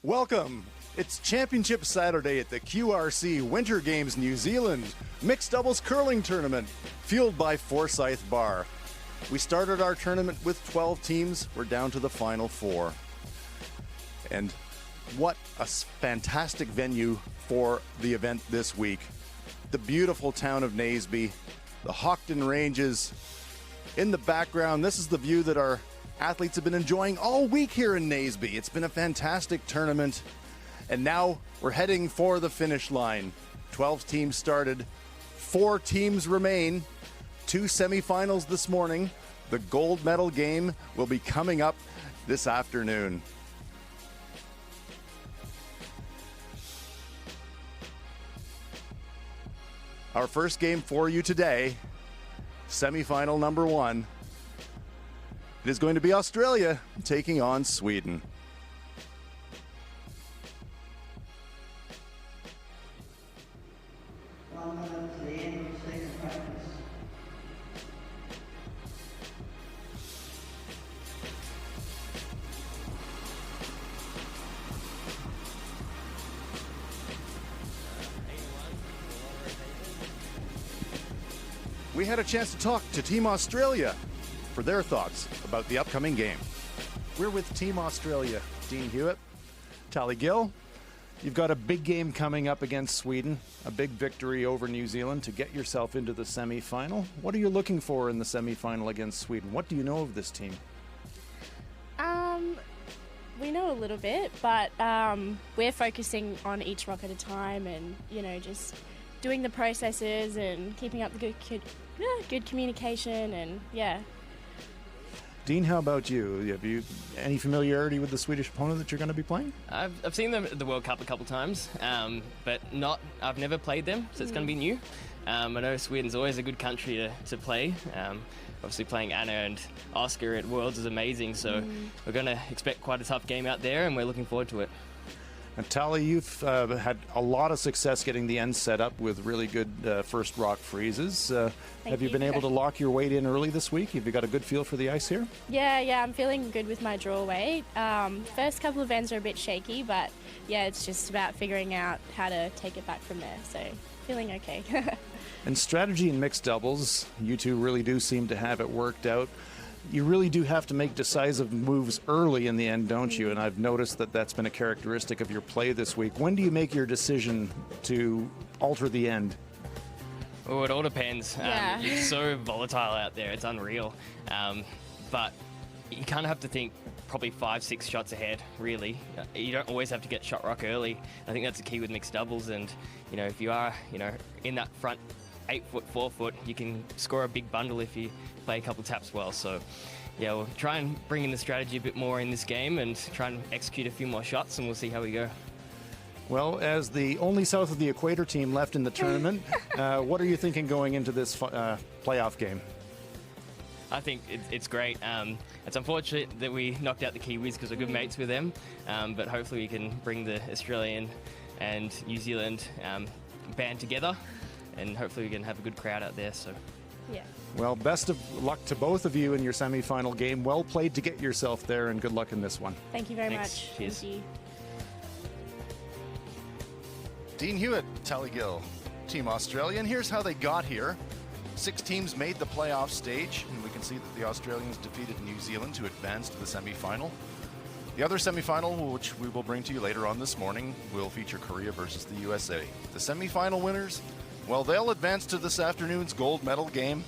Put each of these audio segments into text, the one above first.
Welcome. It's Championship Saturday at the QRC Winter Games New Zealand Mixed Doubles Curling Tournament, fueled by Forsyth Barr. We started our tournament with 12 teams. We're down to the final 4. And what a fantastic venue for the event this week. The beautiful town of Naseby, the Hawkton Ranges. In the background, this is the view that our athletes have been enjoying all week here in Naseby. It's been a fantastic tournament, and now we're heading for the finish line. 12 teams started, 4 teams remain, 2 semifinals this morning. The gold medal game will be coming up this afternoon. Our first game for you today, semifinal number 1. It is going to be Australia taking on Sweden. We had a chance to talk to Team Australia for their thoughts about the upcoming game. We're with Team Australia. Dean Hewitt, Tally Gill. You've got a big game coming up against Sweden, a big victory over New Zealand to get yourself into the semi-final. What are you looking for in the semi-final against Sweden? What do you know of this team? We know a little bit, but we're focusing on each rock at a time and, just doing the processes and keeping up the good communication and, yeah. Dean, how about you? Have you any familiarity with the Swedish opponent that you're going to be playing? I've seen them at the World Cup a couple times, but I've never played them, so it's going to be new. I know Sweden's always a good country to play. Obviously playing Anna and Oscar at Worlds is amazing, so we're going to expect quite a tough game out there, and we're looking forward to it. And Tally, you've had a lot of success getting the end set up with really good first rock freezes. Have you been able to lock your weight in early this week? Have you got a good feel for the ice here? Yeah, I'm feeling good with my draw weight. First couple of ends are a bit shaky, but yeah, it's just about figuring out how to take it back from there. So feeling okay. And strategy in mixed doubles, you two really do seem to have it worked out. You really do have to make decisive moves early in the end, don't you? And I've noticed that that's been a characteristic of your play this week. When do you make your decision to alter the end? Oh, it all depends. Yeah. It's so volatile out there. It's unreal. But you kind of have to think probably 5-6 shots ahead, really. You don't always have to get shot rock early. I think that's the key with mixed doubles. And, if you are, in that front 8-foot, 4-foot, you can score a big bundle if you play a couple taps well. So, yeah, we'll try and bring in the strategy a bit more in this game and try and execute a few more shots, and we'll see how we go. Well, as the only south of the equator team left in the tournament, what are you thinking going into this playoff game? I think it's great. It's unfortunate that we knocked out the Kiwis because we're good mates with them, but hopefully we can bring the Australian and New Zealand band together, and hopefully we can have a good crowd out there. So, yeah. Well, best of luck to both of you in your semi-final game. Well played to get yourself there, and good luck in this one. Thank you very Thanks. much. Cheers. Thank you. Dean Hewitt, Tally Gill, Team Australia, and here's how they got here. 6 teams made the playoff stage, and we can see that the Australians defeated New Zealand to advance to the semi-final. The other semi-final, which we will bring to you later on this morning, will feature Korea versus the USA. The semi-final winners, well, they'll advance to this afternoon's gold medal game.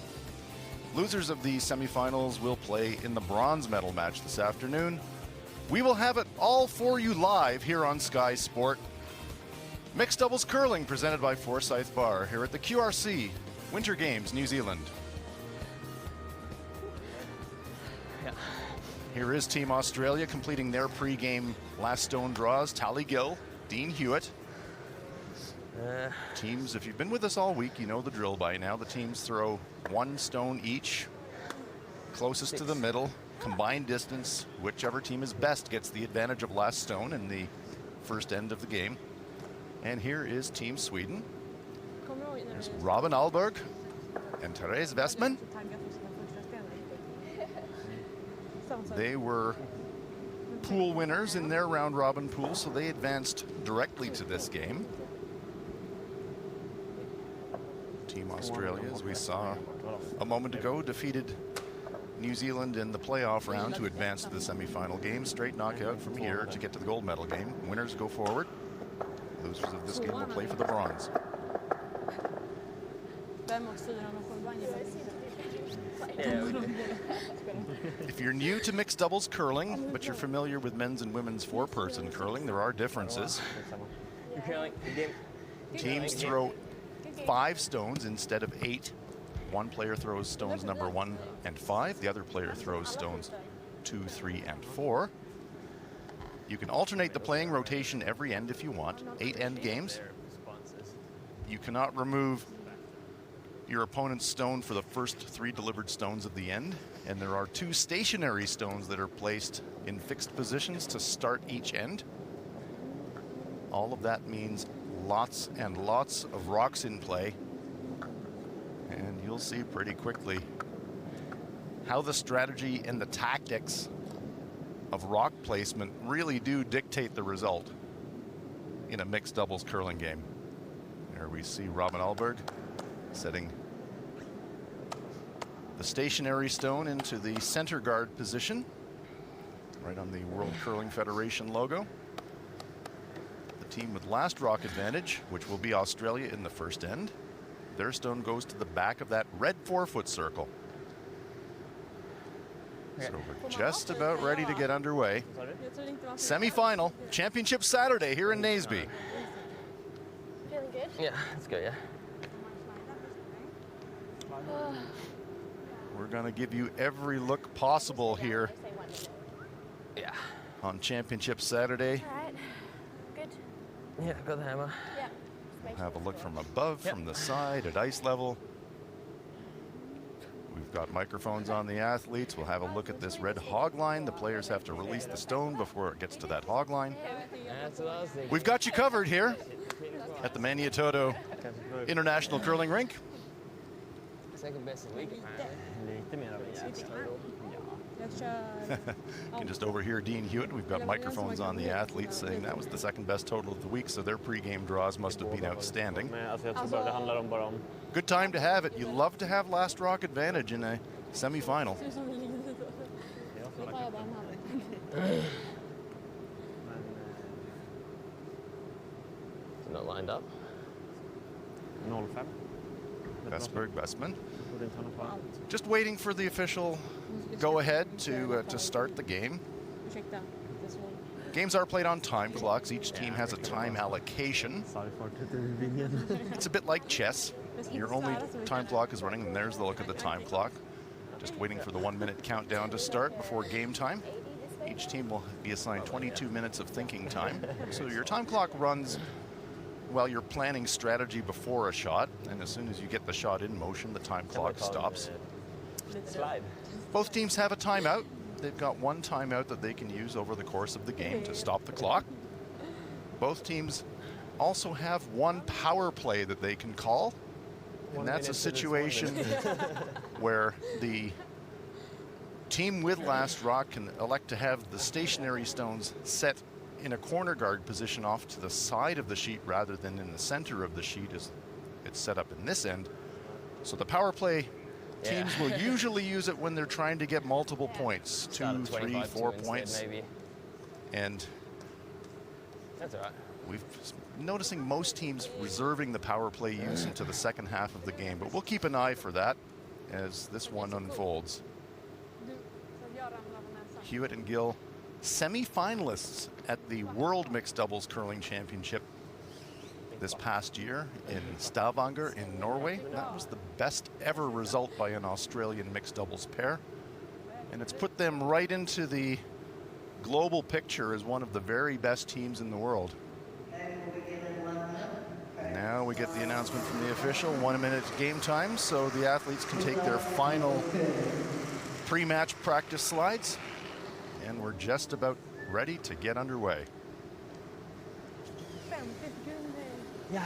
Losers of these semi-finals will play in the bronze medal match this afternoon. We will have it all for you live here on Sky Sport. Mixed doubles curling presented by Forsyth Barr here at the QRC Winter Games New Zealand. Yeah. Here is Team Australia completing their pre-game last stone draws. Tally Gill, Dean Hewitt. Teams, if you've been with us all week, you know the drill by now. The teams throw 1 stone each, closest to the middle, combined distance. Whichever team is best gets the advantage of last stone in the first end of the game. And here is Team Sweden. There's Robin Alberg and Therese Westman. They were pool winners in their round robin pool, so they advanced directly to this game. Team Australia, as we saw a moment ago, defeated New Zealand in the playoff round to advance to the semi-final game. Straight knockout from here to get to the gold medal game. Winners go forward. Losers of this game will play for the bronze. If you're new to mixed doubles curling, but you're familiar with men's and women's four-person curling, there are differences. Teams throw 5 stones instead of 8. One player throws stones number 1 and 5. The other player throws stones 2, 3, and 4. You can alternate the playing rotation every end if you want. 8 end games. You cannot remove your opponent's stone for the first 3 delivered stones of the end. And there are 2 stationary stones that are placed in fixed positions to start each end. All of that means lots and lots of rocks in play. And you'll see pretty quickly how the strategy and the tactics of rock placement really do dictate the result in a mixed doubles curling game. There we see Robin Ahlberg setting the stationary stone into the center guard position, right on the World Curling Federation logo. The team with last rock advantage, which will be Australia in the first end, their stone goes to the back of that red 4-foot circle. So we're just about ready to get underway. Semi-final, Championship Saturday here in Naseby. Feeling good? Yeah, let's go, yeah. We're going to give you every look possible here Yeah. on Championship Saturday. All right. Good. Yeah, got the hammer. Yeah. Have a look from above, from the side, at ice level. We've got microphones on the athletes. We'll have a look at this red hog line. The players have to release the stone before it gets to that hog line. We've got you covered here at the Maniototo International Curling Rink. Second best in the league, You can just overhear Dean Hewitt. We've got microphones on the athletes saying that was the second best total of the week, so their pregame draws must have been outstanding. Good time to have it. You love to have last rock advantage in a semi-final. Not lined up. Vestberg, Westman. Just waiting for the official go-ahead to start the game. Games are played on time clocks. Each team has a time allocation. It's a bit like chess. Your only time clock is running, and there's the look at the time clock. Just waiting for the 1-minute countdown to start before game time. Each team will be assigned 22 minutes of thinking time. So your time clock runs while you're planning strategy before a shot, and as soon as you get the shot in motion, the time clock stops. Both teams have a timeout. They've got one timeout that they can use over the course of the game to stop the clock. Both teams also have one power play that they can call, and that's a situation where the team with last rock can elect to have the stationary stones set in a corner guard position off to the side of the sheet rather than in the center of the sheet as it's set up in this end. So the power play teams will usually use it when they're trying to get multiple points, 2, 3, 4 points. Maybe. And that's all right. We've been noticing most teams reserving the power play use into the second half of the game, but we'll keep an eye for that as this one unfolds. Hewitt and Gill, semi-finalists at the World Mixed Doubles Curling Championship this past year in Stavanger in Norway. That was the best ever result by an Australian mixed doubles pair. And it's put them right into the global picture as one of the very best teams in the world. Now we get the announcement from the official, 1 minute game time, so the athletes can take their final pre-match practice slides. And we're just about ready to get underway. Ja.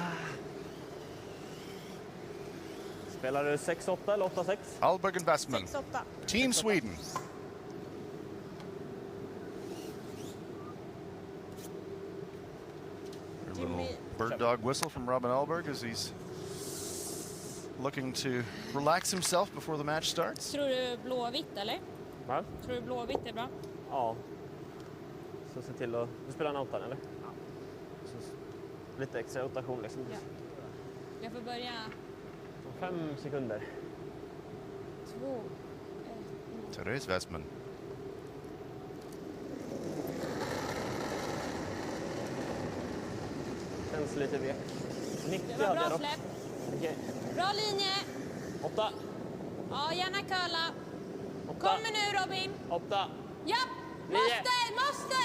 Spelar du 6-8 eller 8-6? Ahlberg and Westman. Team Sweden. Little bird dog whistle from Robin Alberg as he's looking to relax himself before the match starts. Tror du blå-vitt eller? Va? Tror du blå-vitt är bra? Ja. Så se till att... Du spelar en outan eller? Ja. Så lite extra rotation liksom. Ja. Jag får börja 5 sekunder. 2, 1. Therese Westman. Känns lite vek. 90 Det var hade jag bra då. släpp. Okej. Bra linje. 8. Ja, gärna curla. 8. Kommer nu Robin. 8. Ja, måste!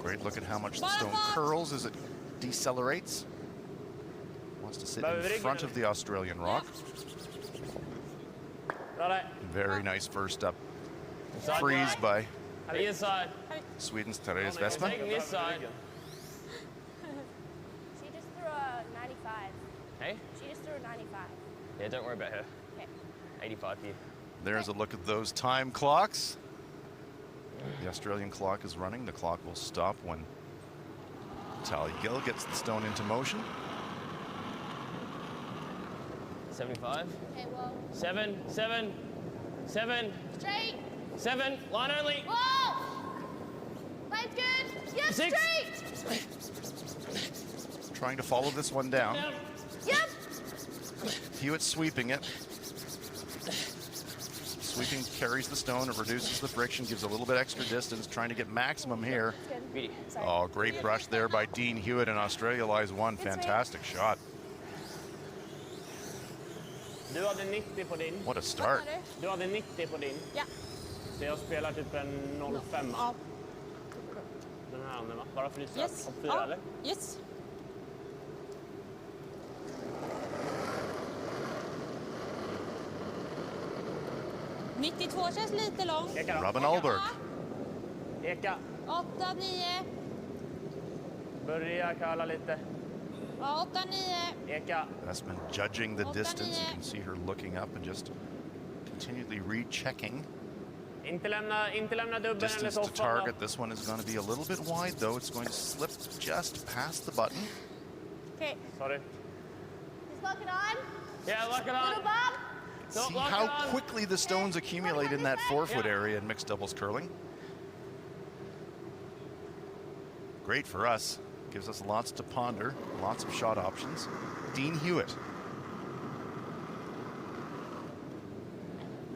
Great look at how much the stone curls as it decelerates. Wants to sit in front of the Australian rock. Bra där. Very nice first up freeze by Inside. Sweden's Therese Westman. Taking this side. She just threw a 95. Hey? She just threw a 95. Yeah, don't worry about her. Okay. 85 here. There's a look at those time clocks. The Australian clock is running. The clock will stop when Tally Gill gets the stone into motion. 75. Okay, well, 7, 7, 7, straight. 7, line only. Whoa! Line's good. Yep, 6. straight. Trying to follow this one down. Down. Yep. Hewitt sweeping it. Sweeping carries the stone, it reduces the friction, gives a little bit extra distance, trying to get maximum here. Beauty. Sorry. Oh, great brush there by Dean Hewitt, and Australia lies one. Fantastic shot. Du hade 90 på din. What a start. Du hade 90 på din. Ja. Så jag spelar typ en 05. Ja. Den här andra va? Bara för att Yes. topp 4 Ja. eller? Yes. ...92 känns lite långt. Eka då. Robin Alberg. Eka. 8, 9. Börja curla lite. Ja, 8, 9. Eka. Westman judging the distance. You can see her looking up and just continually rechecking. Inte lämna dubben eller Distance to soffan. target. This one is going to be a little bit wide, though. It's going to slip just past the button. Okej. Sorry. Just lock it on. Yeah, lock it Little on. Bob. Don't See lock how it on. quickly the stones accumulate in that 4-foot Yeah. area in mixed doubles curling. Great for us. Gives us lots to ponder, lots of shot options. Dean Hewitt.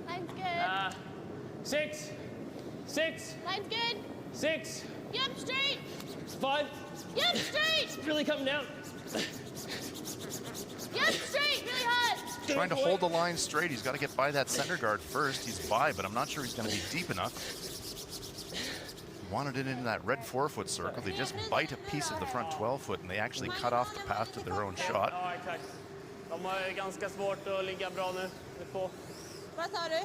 Line's good. 6, 6, Line's good. 6, Yep, straight. 5. Yep, straight. It's really coming down. Yep, straight. Really hard. Trying to hold the line straight. He's got to get by that center guard first. He's by, but I'm not sure he's going to be deep enough. Wanted it in that red 4-foot circle. They just bite a piece of the front 12-foot, and they actually cut off the path to their own shot. Ja, exakt. De har ganska svårt att ligga bra nu. Vad sa du?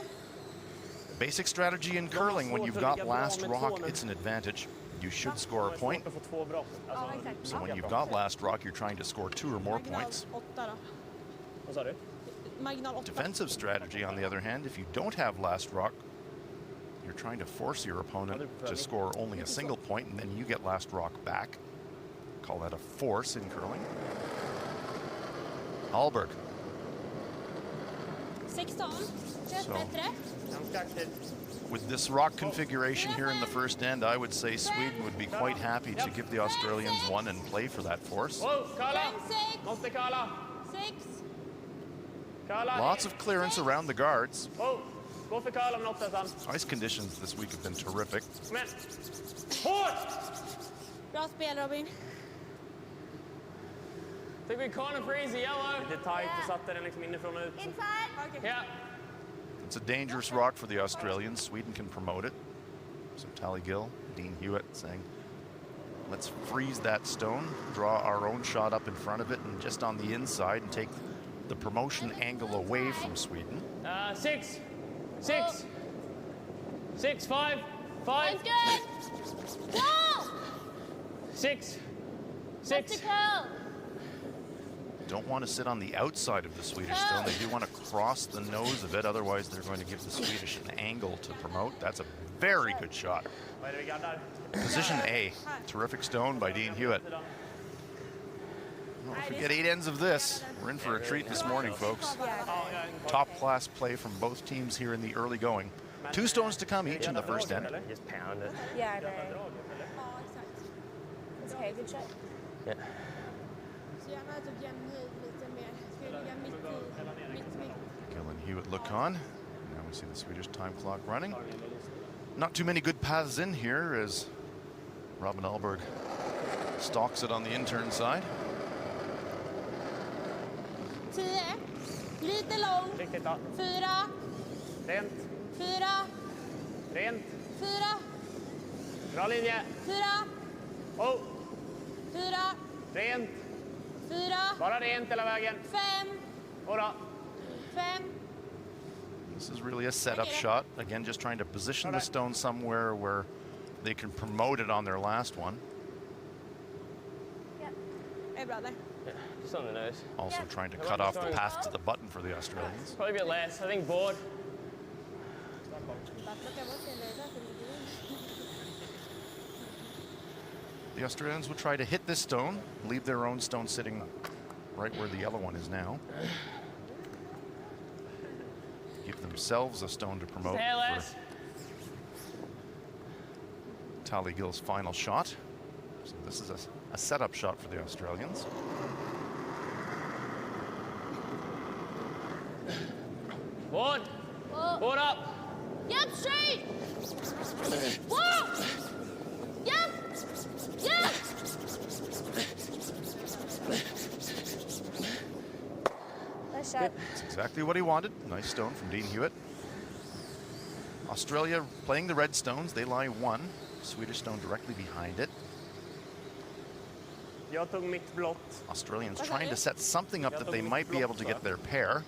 Basic strategy in curling, when you've got last rock, it's an advantage. You should score a point. Att få 2 bra. Ja, exakt. So when you've got last rock, you're trying to score 2 or more points. Marginal 8 då. Vad sa du? Marginal 8. Defensive strategy, on the other hand, if you don't have last rock, you're trying to force your opponent to score only a single point, and then you get last rock back. Call that a force in curling. Alberg. 16. Känns Så. bättre. Ganska aktiv. With this rock configuration here in the first end, I would say Sweden would be quite happy to give the Australians one and play for that force. Wow, curla! 5, 6. Måste curla! 6. Curla! Lots of clearance around the guards. Wow, gå för curla om något sen. Ice conditions this week have been terrific. Kom igen! Hårt! Bra spel Robin. Think we corner freeze the yellow. Lite tight och satte den liksom inifrån och ut. Inside. Yeah. It's a dangerous rock for the Australians. Sweden can promote it. So Tally Gill, Dean Hewitt saying, let's freeze that stone, draw our own shot up in front of it and just on the inside and take the promotion angle away from Sweden. 6, 6, 6, 5, 5, Line's good. Go. 6, Up 6. to curl. Don't want to sit on the outside of the Swedish stone. They do want to cross the nose of it. Otherwise, they're going to give the Swedish an angle to promote. That's a very good shot. Vad är det vi gaddar? Position A. Terrific stone by Dean Hewitt. If we get 8 ends of this, we're in for a treat this morning, folks. Top class play from both teams here in the early going. 2 stones to come each in the first end. Just pound it. Yeah, I know. Ja, exakt. It's okay, good shot. Yeah. Så gärna typ jämn höjd lite mer. Ska jag ligga mitt. Gill and Hewitt look on. Now we see the Swedish time clock running. Not too many good paths in here as Robin Alberg stalks it on the intern side. 10. Lite lång. Riktigt bra. 4. Rent. 4. Rent. 4. Bra linje. 4. Oh. 4. Rent. 4. Bara rent hela vägen. 5. Bra. 5. This is really a setup shot. Again, just trying to position the stone somewhere where they can promote it on their last one. Är bra där. Yeah, just on the nose. Also trying to cut off the path to the button for the Australians. Probably a bit less. I think board. Bara plocka bort det där för ligger The Australians will try to hit this stone, leave their own stone sitting right where the yellow one is now. Give themselves a stone to promote Stay for less. Tally Gill's final shot. So this is a setup shot for the Australians. Board. Whoa. Board up. Yep, straight. Whoa. Yep. Yep. Nice shot. That's exactly what he wanted. Nice stone from Dean Hewitt. Australia playing the red stones. They lie 1. Swedish stone directly behind it. Jag tog mitt blått. Australians trying to set something up that they might be able to get their pair.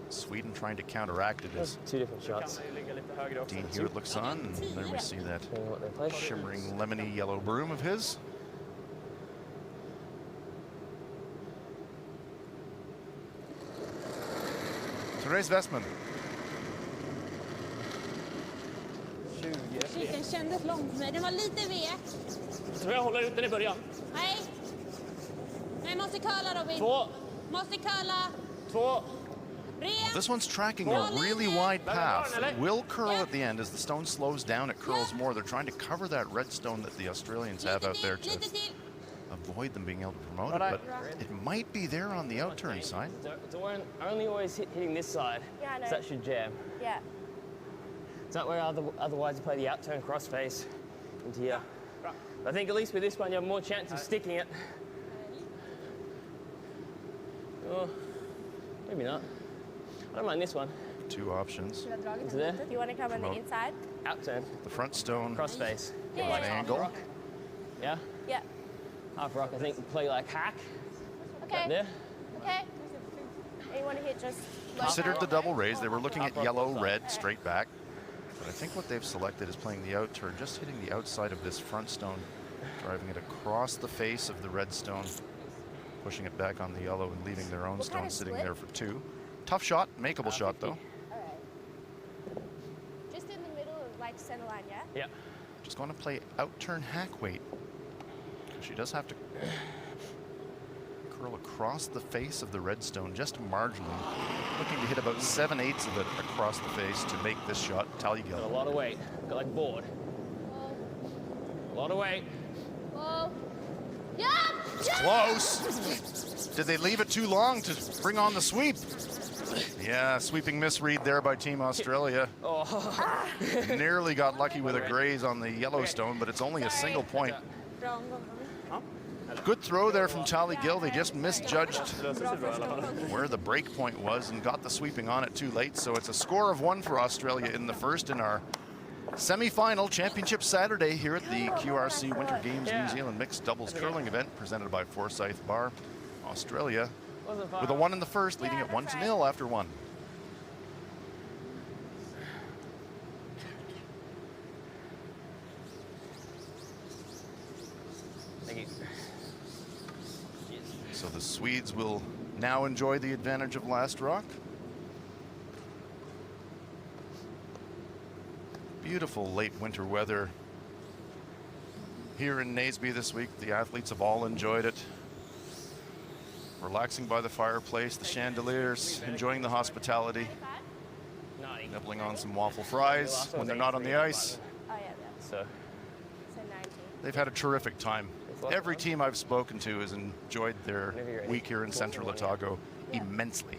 Sweden trying to counteract it as 2 different shots. Kan ju ligga lite högre också. Dean Hewitt looks on, and there we see that Depending on what they play. shimmering lemony yellow broom of his. Therese Westman. Shit, den kändes långt för mig. Den var lite vek. Tror jag håller ut den i början. Nej. Nej, måste curla Robin. 2. Måste curla. 2. Rent. This one's tracking a really wide path. It will curl at the end as the stone slows down. It curls more. They're trying to cover that red stone that the Australians have out there to Lite till. avoid them being able to promote it, but it might be there on the outturn side. Don't only always hitting this side. Yeah, I know. So that should jam. Yeah. Is that where otherwise you play the outturn crossface into here? I think at least with this one you have more chance of sticking it. Oh, maybe not. I don't mind this one. 2 options. Into there. You want to come on the Promote. inside? Outturn. The front stone Crossface. Yeah. at an angle. Yeah? Yeah. Half rock, I think, play like hack. Okay. There. Okay. And you want to hit just low Considered the side? double raise. They were looking at yellow, red, straight back. But I think what they've selected is playing the outturn, just hitting the outside of this front stone, driving it across the face of the red stone, pushing it back on the yellow and leaving their own What stone kind of sitting split? there for 2. Tough shot, makeable shot though. All right. Just in the middle of like center line, yeah? Yeah. Just going to play outturn hack weight. She does have to curl across the face of the red stone just marginally. Looking to hit about 7/8 of it across the face to make this shot tally Got a Gill. lot of weight. Got like board. A lot of weight. Whoa. Yeah. Close. Did they leave it too long to bring on the sweep? Yeah, sweeping misread there by Team Australia. Oh. Nearly got lucky with a graze on the Yellowstone, but it's only a single point. Bra omgång Robin. Good throw there from Tally Gill. They just misjudged where the break point was and got the sweeping on it too late. So it's a score of 1 for Australia in the first in our semi-final championship Saturday here at the QRC Winter Games New Zealand Mixed Doubles Curling event presented by Forsyth Barr. Australia with a 1 in the first, leading it 1-0 after 1. Thank you. So the Swedes will now enjoy the advantage of last rock. Beautiful late winter weather here in Naseby this week. The athletes have all enjoyed it. Relaxing by the fireplace, the chandeliers, enjoying the hospitality, nibbling on some waffle fries when they're not on the ice. Oh, yeah, So, so 90. They've had a terrific time. Every team I've spoken to has enjoyed their week here in Central Otago immensely.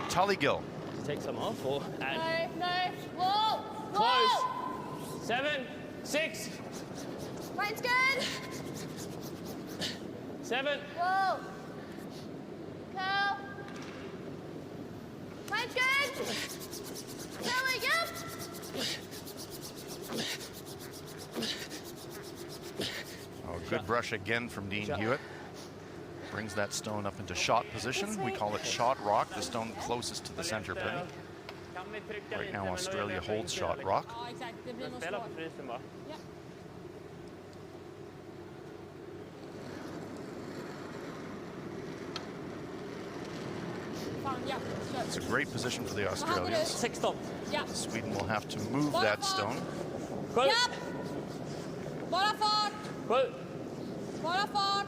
Tullygill. take some off or add. No, whoa, Close. whoa. 7, 6, Mine's good. 7. Whoa. Go. Mine's good. Kelly, yep. Oh, good brush again from Dean Hewitt. Brings that stone up into shot position. We call it shot rock, the stone closest to the center pin. Right now, Australia holds shot rock. Ja, exakt. Det blir nog Spela svårt. på frysen bara. Ja. Fan, ja. Kör. It's a great position for the Australians. 16. Ja. Sweden will have to move that stone. 7. Ja. Bara fart. 7. Bara fart.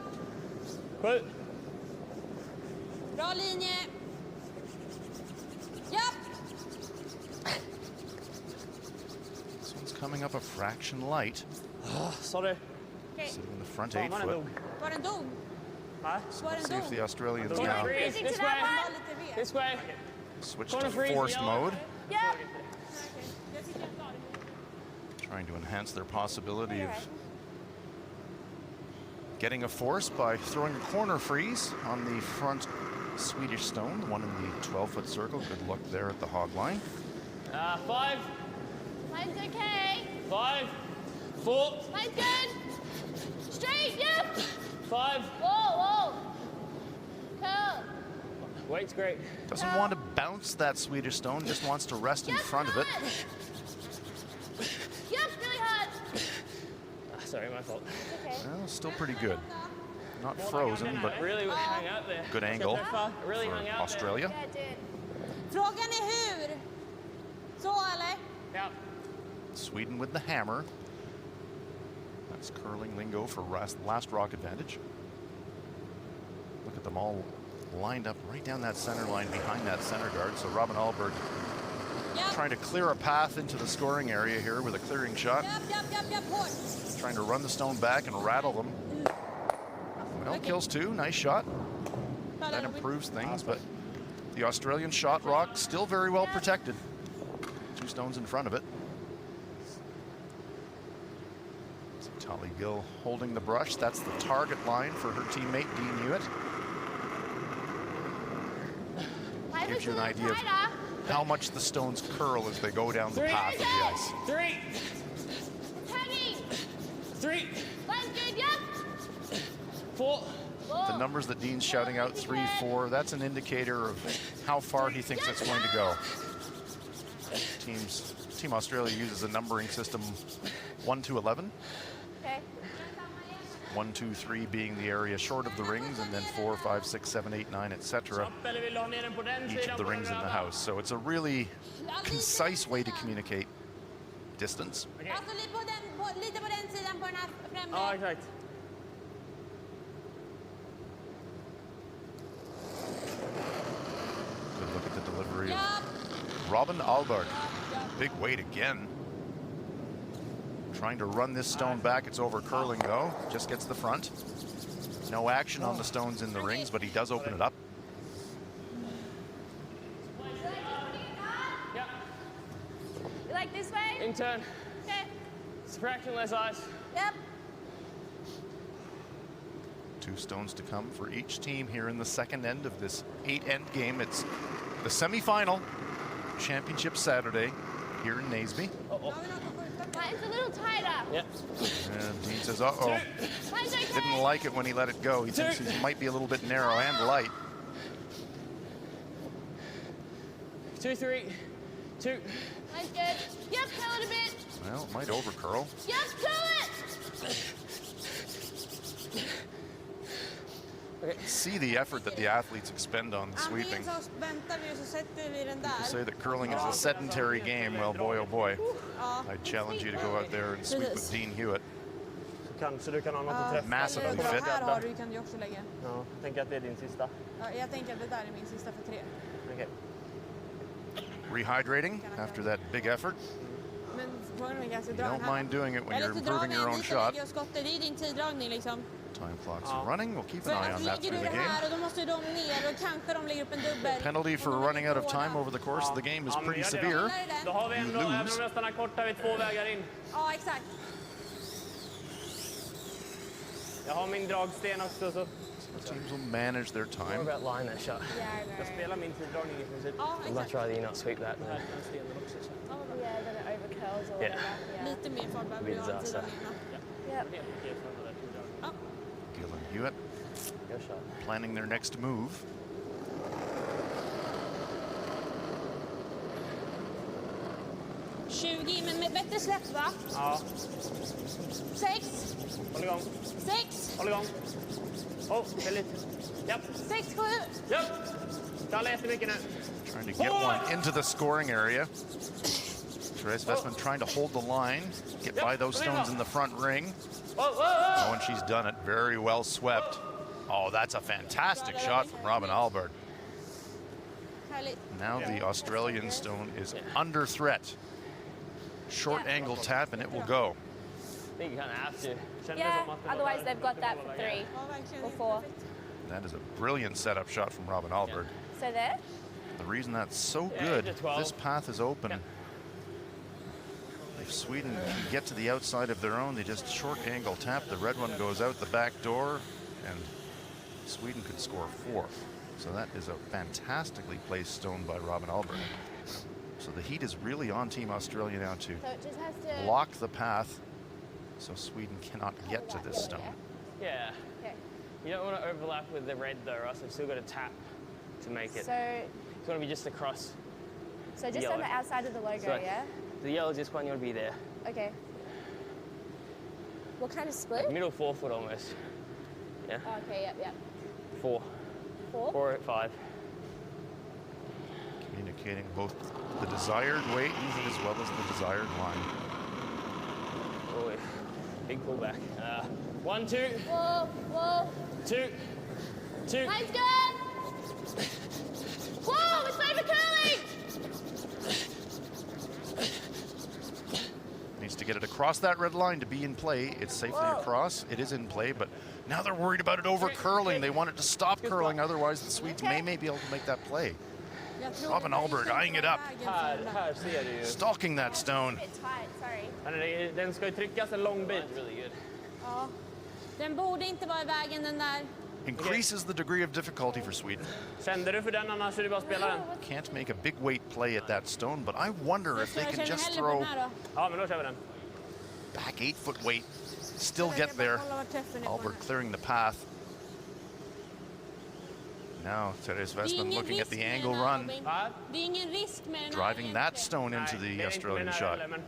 7. Bra linje. Ja. This one's coming up a fraction light. Sorry. Okej. Sitting in the front Fan, 8 man är foot. dog. Var den dog? Va? Var den See if dog? the Australians Corner now freeze. Lite This där, way. bara lite ved. This way. switch Corner to freeze, forced ja. mode, Ja. Jag tycker jag tar det. trying to enhance their possibility of getting a force by throwing a corner freeze on the front Swedish stone, the one in the 12-foot circle. Good luck there at the hog line. 5, Mine's okay. 5, 4, Mine's good. Straight, yep. 5. Whoa, whoa. Cool. Weight's great. Doesn't want to bounce that Swedish stone, just wants to rest in front of it. Yep, really hard. Sorry, my fault. Okay. Well, still pretty good. Not frozen, but Really hung out there. good angle Really for hung out Australia. Yeah, it did. Frågan är hur. Så eller? there. Yeah. Sweden with the hammer. That's curling lingo for last rock advantage. Look at them all lined up right down that center line behind that center guard. So Robin Ahlberg Yep. trying to clear a path into the scoring area here with a clearing shot. Yep, hårt. Trying to run the stone back and rattle them. Well, kills two, nice shot. That improves things, but the Australian shot rock still very well protected. Two stones in front of it. So Tali Gill holding the brush. That's the target line for her teammate, Dean Hewitt. Mine Gives was you an a idea little of tighter. how much the stones curl as they go down the path of the ice. 3, It's hanging. 3, Mine's good, yep. 4. Whoa. The numbers that Dean's shouting out, 3, 4, that's an indicator of how far he thinks it's going to go. Team Australia uses a numbering system 1 to 11. Okay. 1, 2, 3 being the area short of the rings, and then 4, 5, 6, 7, 8, 9, etc. Eller vill du ha ner den på den Each sidan of the på rings in the röda? house. So it's a really concise way to communicate distance. Okej. Alltså lite på den sidan på den här främre. Ja, exakt. Good look at the delivery Yep. of Robin Ahlberg. Big weight again. Trying to run this stone back. It's over curling though. Just gets the front. No action on the stones in the rings, but he does open it up. Yeah. You like this way? In turn. Okay. It's a fraction less ice. Yep. 2 stones to come for each team here in the second end of this 8-end game. It's the semifinal, Championship Saturday here in Naseby. Mine's a little tighter. Yeah. And Dean says, uh-oh. Mine's okay. Didn't like it when he let it go. He thinks he might be a little bit narrow and light. 2, 3, 2. Mine's good. Yep, curl it a bit. Well, it might over curl. Yep, curl it. See the effort that the athletes expend on the sweeping. Antingen så väntar vi och så sätter vi den People där. say that curling is a sedentary game. Well, boy, oh boy. Ja. I challenge you to go out there and sweep with Dean Hewitt. Kanske du kan ha något att träffa. Massively Eller fit. här har du, kan du också lägga. Ja, jag tänker att det är din sista. Ja, jag tänker att det där är min sista för 3. Okej. Rehydrating after that big effort. Men frågan är kanske You dra den don't här. mind doing it when Eller you're så drar improving vi your en own dit och shot. lägger och skottar. Det är din tiddragning liksom. Time clocks are running. We'll keep För an eye att on that lägger through du the det game. här och då måste de ner och kanske de lägger upp en dubbel. Penalty for running out of time over the course of the game is pretty severe. Då har vi ändå, You även lose. om jag stannar kort, har vi 2 vägar in. Ja, exakt. Jag har min dragsten också, så... Teams will manage their What time. about line that shot? Yeah, I Jag know. spelar min tiddragning i princip. Ja, I'd much exakt. rather you not sweep that. Yeah, then it overcurls or Yeah. whatever. Yeah. Lite mer fart behöver du ha än Disaster. tiddragningen. Yep. Gill and Hewitt Your shot. planning their next move. Men med bättre släpp, va? Ja, 6, håll igång. 6, Håll igång. Det är lite... Japp, 6, 7. japp. Dalla jättemycket nu. Trying to get one into the scoring area. Therese Westman trying to hold the line, get by those stones in the front ring. Oh, and she's done it. Very well swept. Oh, that's a fantastic shot from Robin Albert. Härligt. Now the Australian stone is under threat. Short angle tap and it will go. I think you kind of have to. Kändes Yeah, som att det var otherwise där. they've got that for 3 Ja, verkligen. or 4. That is a brilliant setup shot from Robin Albert. So there? The reason that's so Yeah, good, into 12. this path is open. Yeah. If Sweden can get to the outside of their own, they just short angle tap. The red one goes out the back door, and Sweden could score 4. So that is a fantastically placed stone by Robin Albert. So the heat is really on Team Australia now to So it just has to... block the path so Sweden cannot get to this stone. Yeah. Okay. You don't want to overlap with the red though, or else they've still got to tap to make it. So, It's going to be just across. so just Yellow. on the outside of the logo, So- yeah? The yellow just one, you want to be there. Okay. What kind of split? Middle 4 foot almost. Yeah. Oh, okay, yep. 4. 4? 4 at 5. Communicating both the desired weight as well as the desired line. Oh, big pullback. 1, 2, Whoa, whoa. 2, 2. Line's good! Whoa, it's time for curling! Needs to get it across that red line to be in play. It's safely across. It is in play, but now they're worried about it over curling. They want it to stop curling, otherwise the Swedes may be able to make that play. Jag tror Robin det är Albert så eyeing it up. vägen för den där. Här ser du ju. Stalking that stone. A bit tight, sorry. Den ska ju tryckas en lång bit. Really good. Ja. Den borde inte vara i vägen, den där. Increases the degree of difficulty for Sweden. Kände du för den, annars är det bara att spela den. Can't make a big weight play at that stone, but I wonder if they Jag can känner just hellre på throw den här då. Ja, men då kör vi den. back 8-foot weight, still Jag get ska bara there. kolla vart träffen är på Albert den här. clearing the path. Now Therese Det är Westman ingen looking at risk the med angle den här, run, Robin. Va? Det är ingen risk med den här driving that egentligen. stone into Nej, det the är inte Australian med shot. heller, men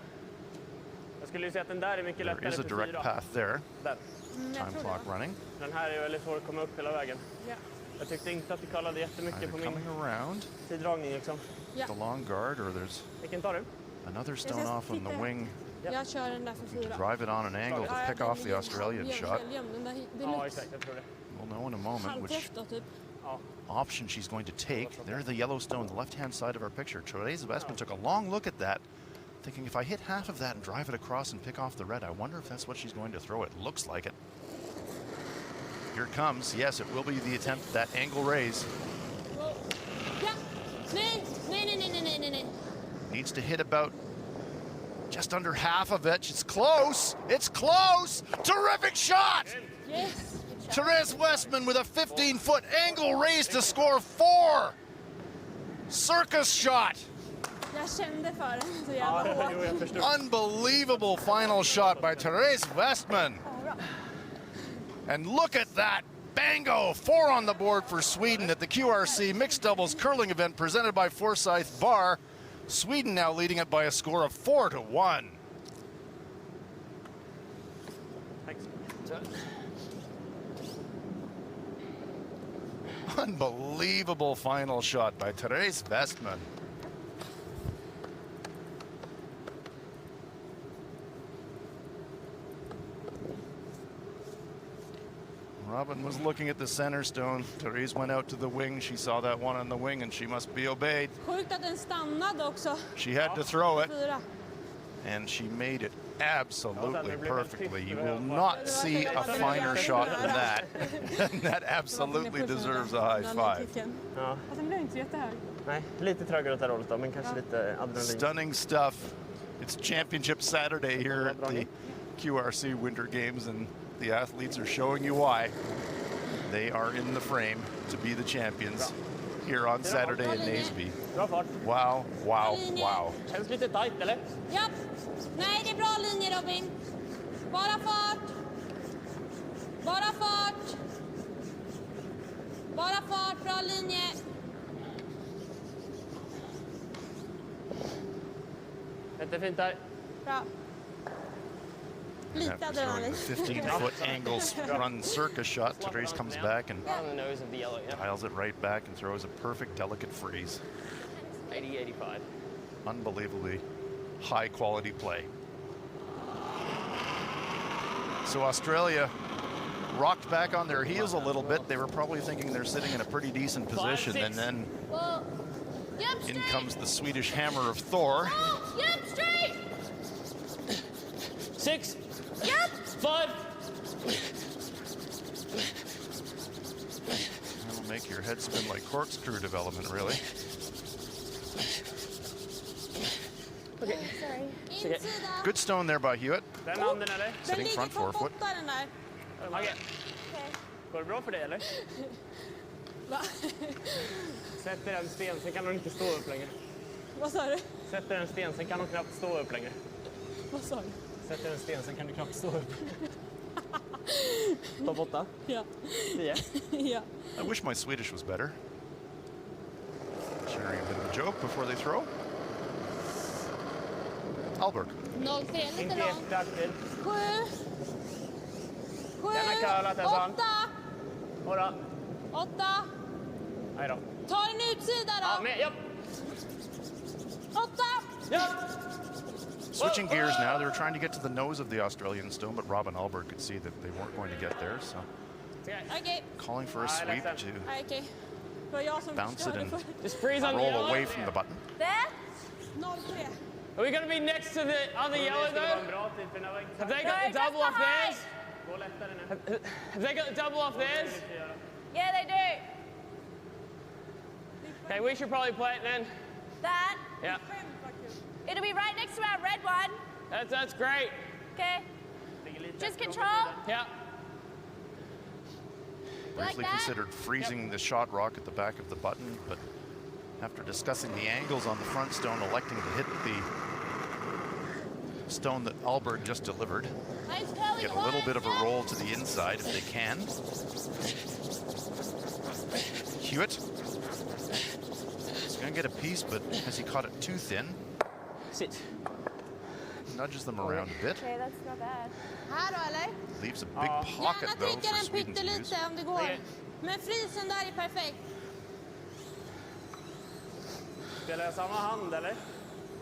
jag skulle ju säga att den där är mycket There lättare is a för direct 4. path there. Där. Jag Time tror clock det. running. Den här är ju väldigt svår att komma upp hela vägen. Ja. Jag tyckte inte att du kollade jättemycket Either på min coming around tiddragning liksom. Ja. the long guard, or there's Vilken tar du? another stone off on the wing. Jag kör den där för 4. Drive it on an angle to pick off the Australian shot. Den där, det Ja, är exakt. Jag tror det. We'll know in a moment which halvträff då, typ. Ja. option she's going to take. There's the yellow stone, the left-hand side of our picture. Therese Westman took a long look at that, thinking if I hit half of that and drive it across and pick off the red, I wonder if that's what she's going to throw. It looks like it. Here it comes. Yes, it will be the attempt, that angle raise. Ja. Nej, nej, nej, nej, nej, nej, nej. Needs to hit about just under half of it. It's close. It's close. Terrific shot. Yes. Therese Westman with a 15-foot angle raise to score 4. Circus shot. Jag kände för den så Ja, jävla hårt. jo, jag förstår. Unbelievable final shot by Therese Westman. And look at that. Bango. 4 on the board for Sweden at the QRC mixed doubles curling event presented by Forsyth Barr. Sweden now leading it by a score of 4-1. Thanks. Unbelievable final shot by Therese Westman. Robin was looking at the center stone. Therese went out to the wing. She saw that one on the wing and she must be obeyed. Sjukt att den stannade också. She had to throw it. 4. And she made it absolutely perfectly. You will not see a finer shot than that. That absolutely deserves a high five. Ja. Fast den blev inte så jättehög. Nej, lite trögare åt det här hållet då, men kanske lite adrenalin. Stunning stuff. It's Championship Saturday here at the QRC Winter Games, and the athletes are showing you why. They are in the frame to be the champions here on Saturday in Naseby. Bra fart. Wow, wow, wow. Känns lite tight, eller? Ja. Nej, det är bra linje Robin. Bara fart. Bara fart. Bara fart, bra linje. Jättefint där. Bra. Lite After throwing adrenalin. the 15-foot angle run circus shot, Therese comes back and On the nose of the yellow, yeah. dials it right back and throws a perfect, delicate freeze. 80-85. Unbelievably high quality play. So Australia rocked back on their heels a little bit. They were probably thinking they're sitting in a pretty decent position, and then Well, yep, in straight. comes the Swedish hammer of Thor. Oh, yep, straight. 6, Yep. 5. That'll make your head spin like corkscrew development, really. Sorry. Insida. Good stone there by Hewitt. Den handen, eller? Den Sitting ligger front på forefoot. botten den där. Okej. Okay. Går det bra för dig, eller? Va? Sätter en sten, sen kan hon inte stå upp längre. Vad sa du? Sätter en sten, sen kan hon knappt stå upp längre. Vad sa du? Sätter en sten, sen kan du knappt stå upp. Topp 8. Ja. 10. Ja. I wish my Swedish was better. Sharing a bit of a joke before they throw. Alberg. 0-3, lite Inte långt. jätteaktiv. 7. 7. Den har curlat, Tessan. 8. Några. 8. Nej då. Ta en utsida Ja, då. med. Japp. 8. Ja. Switching gears now, they're trying to get to the nose of the Australian stone, but Robin Alberg could see that they weren't going to get there, so Okej. calling for a sweep to Nej, okej. Det var jag som bounce it förstörde and för. Just freeze on the roll yellow. away from the button. There. 0-3. Are we going to be next to the other yellow though? Have they got the double off theirs? Have they got the double off theirs? Yeah, they do. Okay, we should probably play it then. That. Yeah, It'll be right next to our red one. that's great. Okay. Just control. Yeah. Briefly that? considered freezing the shot rock at the back of the button, but after discussing the angles on the front stone, electing to hit the stone that Alberg just delivered. Nice curling. Get a little bit of a roll to the inside if they can. Hewitt. He's going to get a piece, but has he caught it too thin? Sit. Nudges them around a bit. Okay, that's not bad. Här då eller? Leaves a big pocket Gärna though trycka for den Sweden to use. pyttelite om det går. Okej. Men frysen där är perfekt. Spelar jag samma hand eller?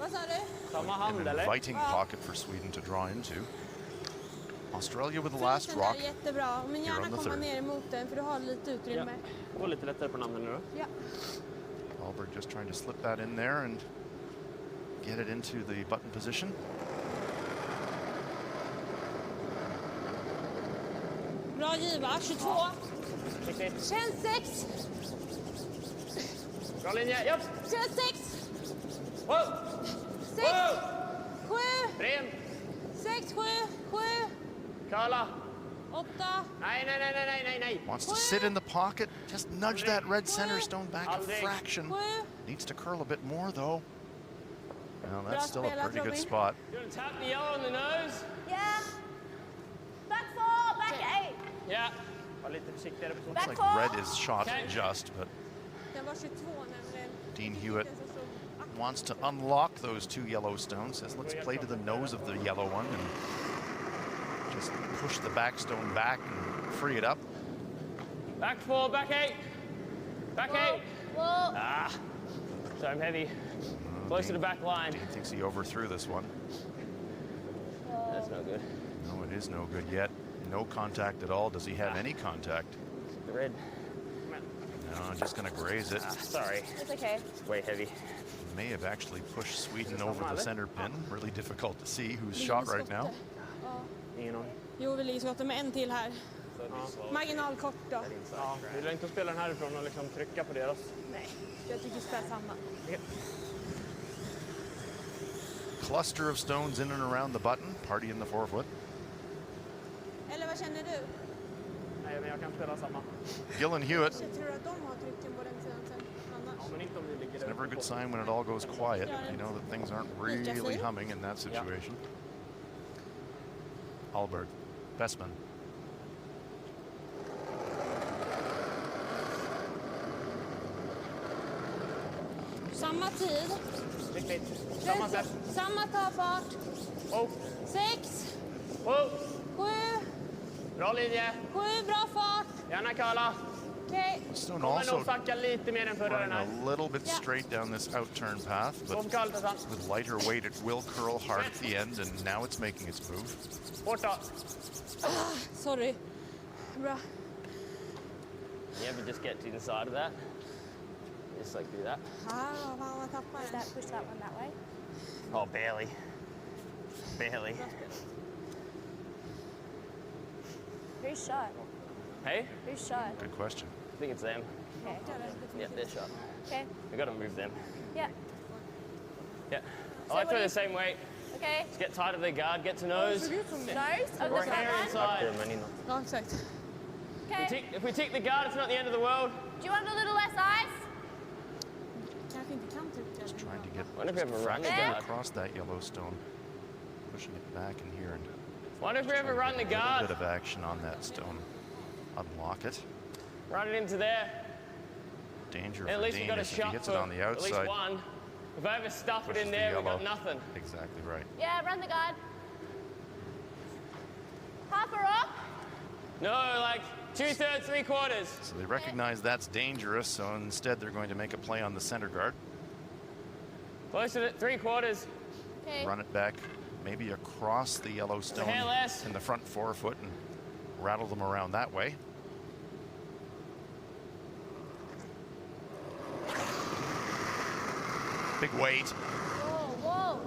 Vad sa du? Samma An hand eller? inviting pocket for Sweden to draw into. Australia with the last Frysen där rock. är jättebra. Men Here on gärna the komma third. ner emot den för du har lite Ja. utrymme. Gå lite lättare på namnen nu då. Ja. Alberg just trying to slip that in there and get it into the button position. Bra giva, 22. Riktigt. Känns 6. Bra linje, japp! Känns 6. Wow! 6. Wow! 7. Bren! 6, 7, 7. Curla! 8. Nej! Wants to sit in the pocket, just nudge that red center stone back a fraction. 7. Needs to curl a bit more though. Well, Bra that's still a spelat, pretty good Robin. spot. You want to tap the yellow on the nose? Yeah. Back 4, back 8. Ja. Var lite försiktigare på Back Like 4. red is shot Okay. just, but Den var 22 nämligen. Dean Hewitt Den som stod- wants to unlock those two yellow stones. Says, let's play to the nose of the yellow one and just push the back stone back and free it up. Back 4, back 8. Back 8. Whoa. Ah. So I'm heavy. Close to the back line. Dean thinks he overthrew this one. That's no good. No, it is no good yet. No contact at all. Does he have any contact? The red. No, just going to graze it. Sorry. It's okay. It's way heavy. May have actually pushed Sweden over the center pin. Really difficult to see who's shot right now. Ingen aning. Jo, vi ligger skottet med en till här. Marginal kort då. Ja, vill du inte spela den härifrån och liksom trycka på deras? Nej, jag tycker spela samma. Cluster of stones in and around the button. Party in the forefoot. Eller vad känner du? Nej, men jag kan spela samma. Gillen Hewitt. Jag tror att de har trycken på den sidan sen. Annars. Ja, men inte om vi ligger It's never a good sign when it all goes quiet. You know that things aren't really humming in that situation. Alberg, Westman. Samma tid. Riktigt. Samma sätt. Samma ta-fart. Oh. 6, Oh. 7, Bra linje. 7, bra fart. Gärna Karla. Okej. Stone Kommer also nog sacka lite mer än förra den running här. a little bit straight down this out-turn path, but Kom Karl, Tassan. with lighter weight it will curl hard at the end, and now it's making its move. Hårt då. Sorry. Bra. You ever just get to the side of that? Just like do that. Ah, vad fan man tappar den. Push that one that way. Oh, barely. Barely. Who's shot? Hey? Who's shot? Good question. I think it's them. Okay. Yeah, they're shot. Okay. We got to move them. Yeah. Yeah. So I what throw do the you- same weight. Okay. Just get tight of their guard, get to nose. Nose of Or the hair front one. inside. Ja, exakt. Okay. If we tick the guard, it's not the end of the world. Do you want a little less ice? Kanske inte kan trycka. Just trying to get Wonder if we have a run the fraction guard. across that yellow stone. Pushing it back in here and Wonder if we ever run the a little guard. bit of action on that stone. Unlock it. Run it into there. Danger And at for least we Dean got a is if he shot gets for it on the at least outside. one. If I ever stuff it pushes in the there, we got yellow. nothing. Exactly right. Yeah, run the guard. Half a rock? No, like 2/3, 3/4. So they recognize that's dangerous, so instead they're going to make a play on the center guard. Close to it, 3/4. Okay. Run it back, maybe across the yellow stone hair less. in the front forefoot and rattle them around that way. Big weight. Whoa, whoa.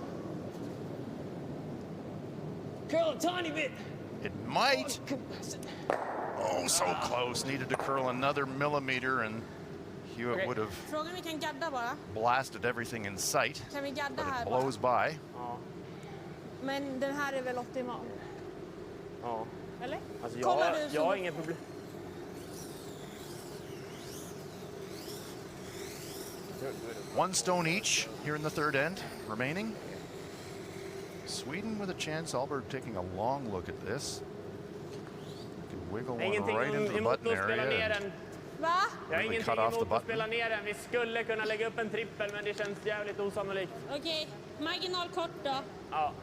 Curl a tiny bit. It might. Oh, so close. Needed to curl another millimeter, and Hewitt Okay. would have Frågan om vi kan gadda bara. blasted everything in sight, Kan vi gadda but här it bara? blows by. Ja. Men den här är väl optimal? Ja. Eller? Alltså Kollar du jag har som- inget problem. One stone each here in the third end remaining. Sweden with a chance. Alberg taking a long look at this. Can wiggle one Ingenting right into the emot button att spela ner area. den. Va? Jag har Really ingenting cut off the emot att button. spela ner den. Vi skulle kunna lägga upp en trippel, men det känns jävligt osannolikt. Okej, marginal kort då. Ja.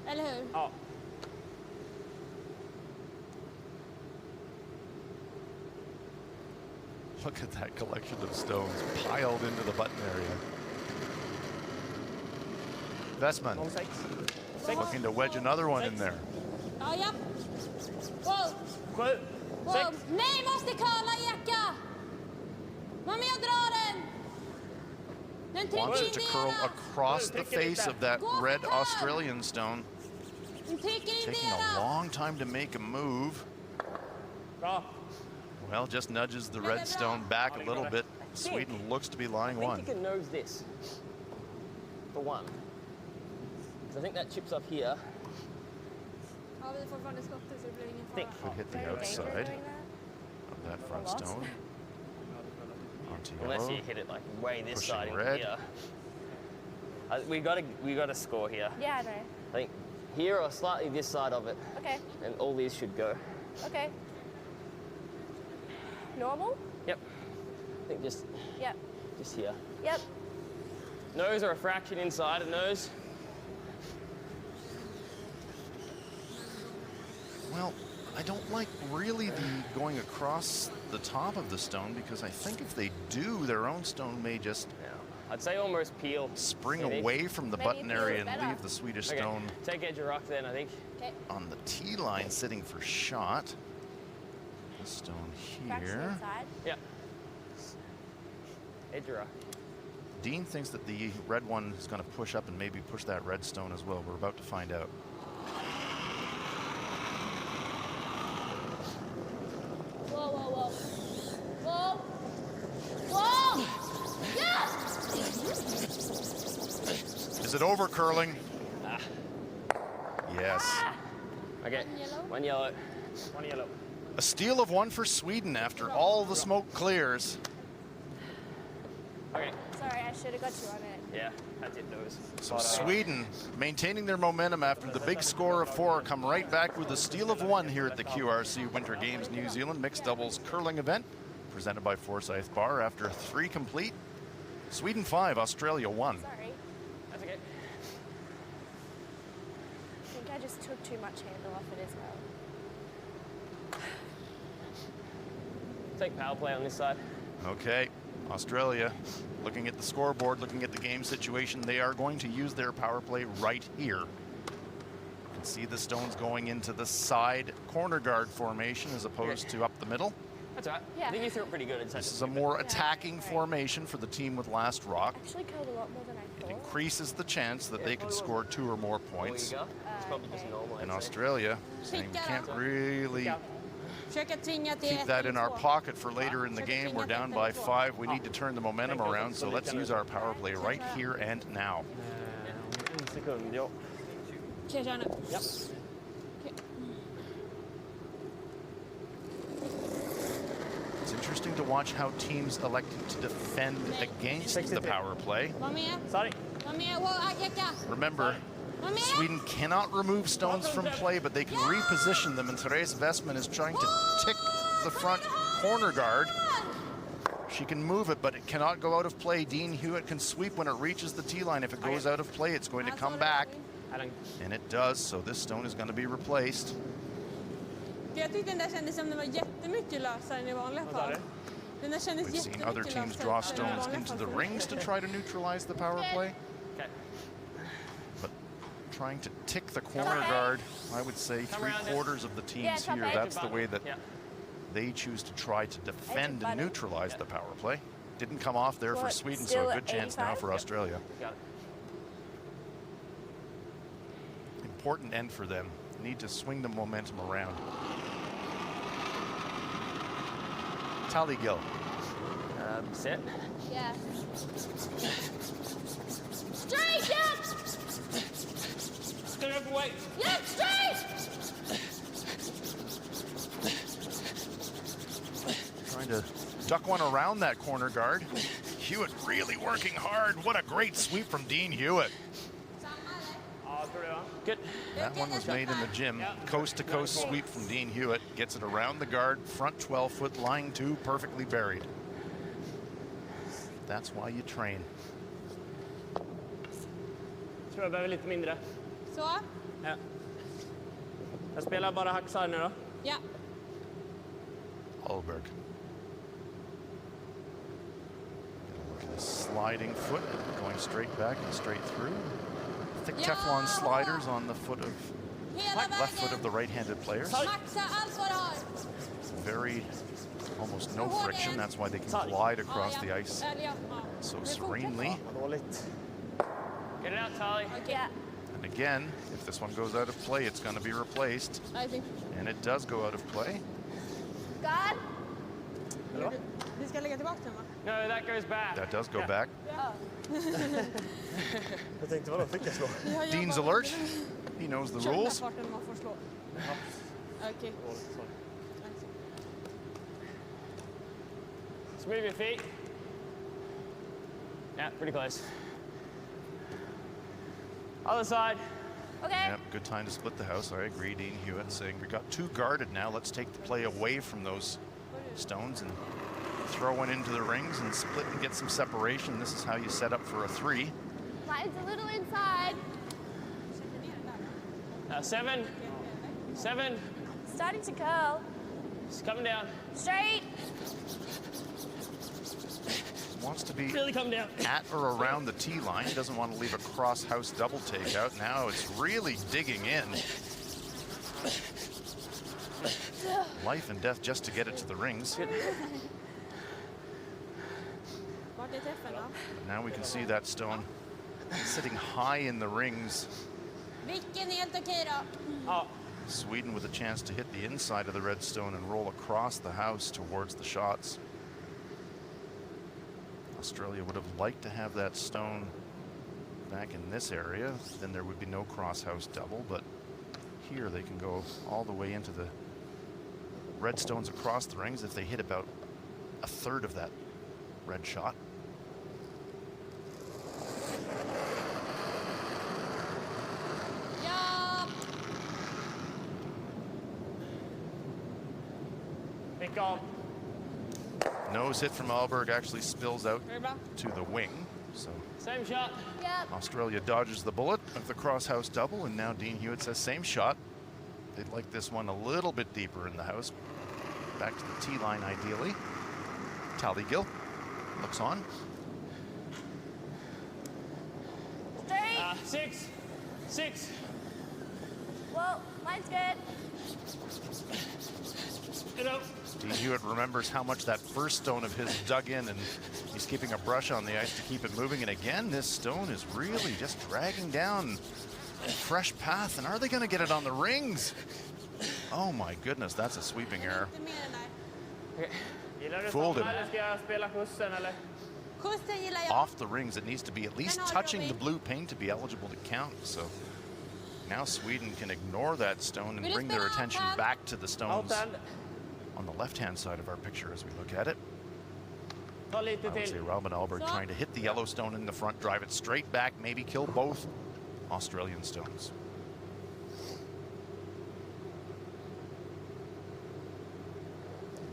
Eller hur? Ja. Look at that collection of stones piled into the button area. Westman 06. looking to wedge another one in there. Ja, ja. Wow. 7. Wow. 6. Nej, måste Karla eka! Var med och dra den! Den Wants trycker it to in curl dera! across the face of that red Australian stone. Den trycker in Taking a dera! long time to make a move. Bra. Well, just nudges the red stone back a little bit. Sweden looks to be lying I think one. you can nose this. For one. 'Cause I think that chips up here. Ja, vi får fortfarande skottet så det blir ingen Think. fara. Could hit the Very outside dangerous doing of that front Lost. stone. Onto Unless yellow. you hit it like way this Pushing side in red. here. We got to score here. that. Yeah, I know. I think here or slightly this side of it, Okay. and all these should go. Okay. Normal? Yep. I think just Yep. here. Yep. Nose or a fraction inside of nose. Well, I don't like really the going across the top of the stone, because I think if they do, their own stone may just I'd say almost peel. spring maybe. away from the Maybe button peel area is and better. leave the Swedish Okay, stone take edge of rock then, I think. Okay. on the tee line sitting for shot. The stone Fraction here. inside. Yeah. Edge of rock. Dean thinks that the red one is going to push up and maybe push that red stone as well. We're about to find out. Whoa, whoa, whoa. Whoa! Whoa! Yes! Is it over, curling? Yes. Okay. yellow? One yellow. One yellow. A steal of one for Sweden after all the smoke clears. Okay. Sorry, I should have got you on it. Yeah, that's it, those. So Sweden maintaining their momentum after the big score of 4 come right back with a steal of 1 here at the QRC Winter Games New Zealand mixed doubles curling event presented by Forsyth Barr after 3 complete. Sweden 5, Australia 1. Sorry. That's okay. I think I just took too much handle off it as well. Take power play on this side. Okay, Australia looking at the scoreboard, looking at the game situation. They are going to use their power play right here. You can see the stones going into the side corner guard formation as opposed to up the middle. That's all right. Yeah. I think you threw it pretty good. This is a more attacking formation for the team with last rock. Actually curled a lot more than I It thought. increases the chance that they could score 2 or more There points. you go. It's probably just Okay. normal. And I'd say. Australia saying we can't really Försöka tvinga till keep 1 that in eller our 2. pocket for later in the game. We're down by 5. We need to turn the momentum around, so let's use our power play right here and now. En sekund, ja. Okej, kör nu. Japp. It's interesting to watch how teams elected to defend against the power play. Var med. Sorry. Var med. Wow, Eka. Remember, Var med. Sweden cannot remove stones from play, but they can reposition them, and Therese Westman is trying to tick the front corner guard. She can move it, but it cannot go out of play. Dean Hewitt can sweep when it reaches the tee line. If it goes out of play, it's going to come back, and it does, so this stone is going to be replaced. Jag tyckte den där kändes som den var jättemycket lösare än i vanliga Vad sa fall. du? Den där kändes We've seen jättemycket other teams lösare draw än i stones vanliga into fall the för mig. rings to try to neutralize the power play, Okay. but trying to tick the corner guard, I would say 3/4 of the teams top here, edge. that's the way that Yeah. they choose to try to defend and button. neutralize the power play. Didn't come off there for What, Sweden, so still a good chance now 85? for Australia. Got it. Important end for them. Need to swing the momentum around. Tallygill. Set. Yeah. Straight, yeah! Stand up and wait. Yeah, straight! Trying to duck one around that corner guard. Hewitt really working hard. What a great sweep from Dean Hewitt. Good. That one was made in the gym. Coast-to-coast sweep from Dean Hewitt. Gets it around the guard, front 12-foot, line 2, perfectly buried. That's why you train. Tror jag behöver lite mindre. Så. Ja. Jag spelar bara hacksar nu då. Ja. Hallberg. Look at his sliding foot, going straight back and straight through. Thick Teflon sliders on the foot of Hela left foot of vägen. the right-handed players. Maxa allt vad du har. Very, almost no friction. That's why they can glide across Ja, the ja. ice Eller ja, ja. so Men fortsätt. serenely. Dåligt. Get it out, Tally. Yeah. And again, if this one goes out of play, it's going to be replaced. I think. And it does go out of play. God? Hello? Vi ska lägga tillbaka den va? No, that goes back. That does go Yeah. back. Jag tänkte, vadå, fick jag slå? Ja, jag Dean's bara- alert. He knows the Kör den här rules. farten man får slå. Okej. So move your feet. Yeah, pretty close. Other side. Okay. Yep, good time to split the house. I agree, Dean Hewitt saying we got 2 guarded now. Let's take the play away from those stones and throw one into the rings and split and get some separation. This is how you set up for a 3. Mine's a little inside. 7. 7. starting to curl. It's coming down. Straight. Wants to be Really come down. at or around the tee line. He doesn't want to leave a cross house double takeout. Now it's really digging in. Life and death just to get it to the rings. Vart är träffen då? Now we can see that stone sitting high in the rings. Vilken är helt okej då? Ja. Sweden with a chance to hit the inside of the red stone and roll across the house towards the shots. Australia would have liked to have that stone back in this area. Then there would be no cross house double, but here they can go all the way into the red stones across the rings if they hit about a third of that red shot. Ja! Pick on. Nose hit from Alberg actually spills out Är det bra? to the wing. So Same shot. Yep. Australia dodges the bullet of the cross house double, and now Dean Hewitt says same shot. They'd like this one a little bit deeper in the house. Back to the tee line ideally. Tallygill looks on. Straight. 6. 6. Well, mine's good. Get up. Dean Hewitt remembers how much that first stone of his dug in, and he's keeping a brush on the ice to keep it moving. And again, this stone is really just dragging down a fresh path. And are they going to get it on the rings? Oh my goodness, that's a sweeping error. Lite mer än där. Okej. Gillar du Fold sådana him. eller ska jag spela skjutsen eller? Skjutsen gillar jag. Off the rings, it needs to be at least touching the blue paint to be eligible to count. So now Sweden can ignore that stone and bring their attention back to the stones Outhand. on the left-hand side of our picture as we look at it. Ta lite I would say till. Robin Alberg trying to hit the yellow stone in the front, drive it straight back, maybe kill both Australian stones.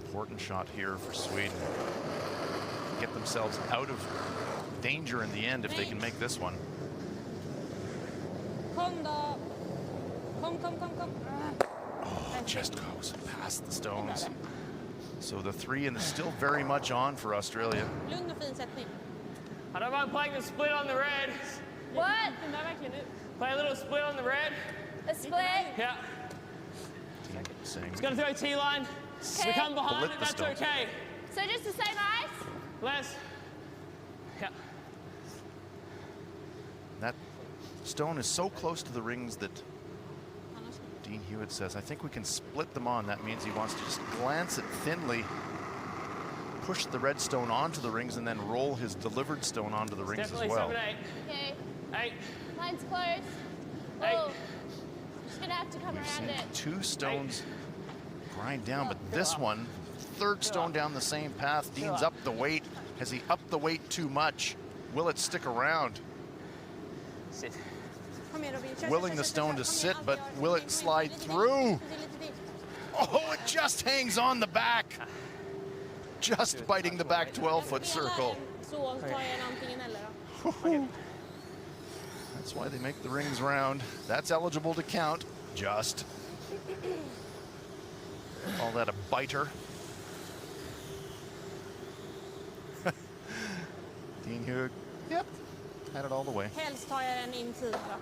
Important shot here for Sweden. Get themselves out of danger in the end if they can make this one. Kom då. Kom. Oh, just goes past the stones. So the 3 and is still very much on for Australia. Lugn och fin sättning. I don't mind playing the split on the red. What? Den där verkligen ut. Play a little split on the red. A split. Yeah. Saying It's gonna throw T line. We come behind Split it, the that's stones. okay. So just the same ice? Les. Yeah. that stone is so close to the rings that Annars. Dean Hewitt says, I think we can split them on. That means he wants to just glance it thinly, push the red stone onto the rings, and then roll his delivered stone onto the rings as Definitely well. 7, 8. Okay. 8. Mine's close. Hey. Oh. Just gonna have to come We've around seen it. 2 stones grind down, but this one, 3rd stone down the same path. Dean's up the weight. Has he upped the weight too much? Will it stick around? Sit. Kom igen Robin. Kör, Willing kör, the kör, stone kör. to Kom sit, igen, but allt will gör. it slide Lite till, through? lite till. Oh, it just hangs on the back. Just biting the back 12-foot circle. Så tar jag en antingen eller då. That's why they make the rings round. That's eligible to count. Just. Call that a biter. Dean Hewitt, yep, had it all the way. Helst tar jag den insida då.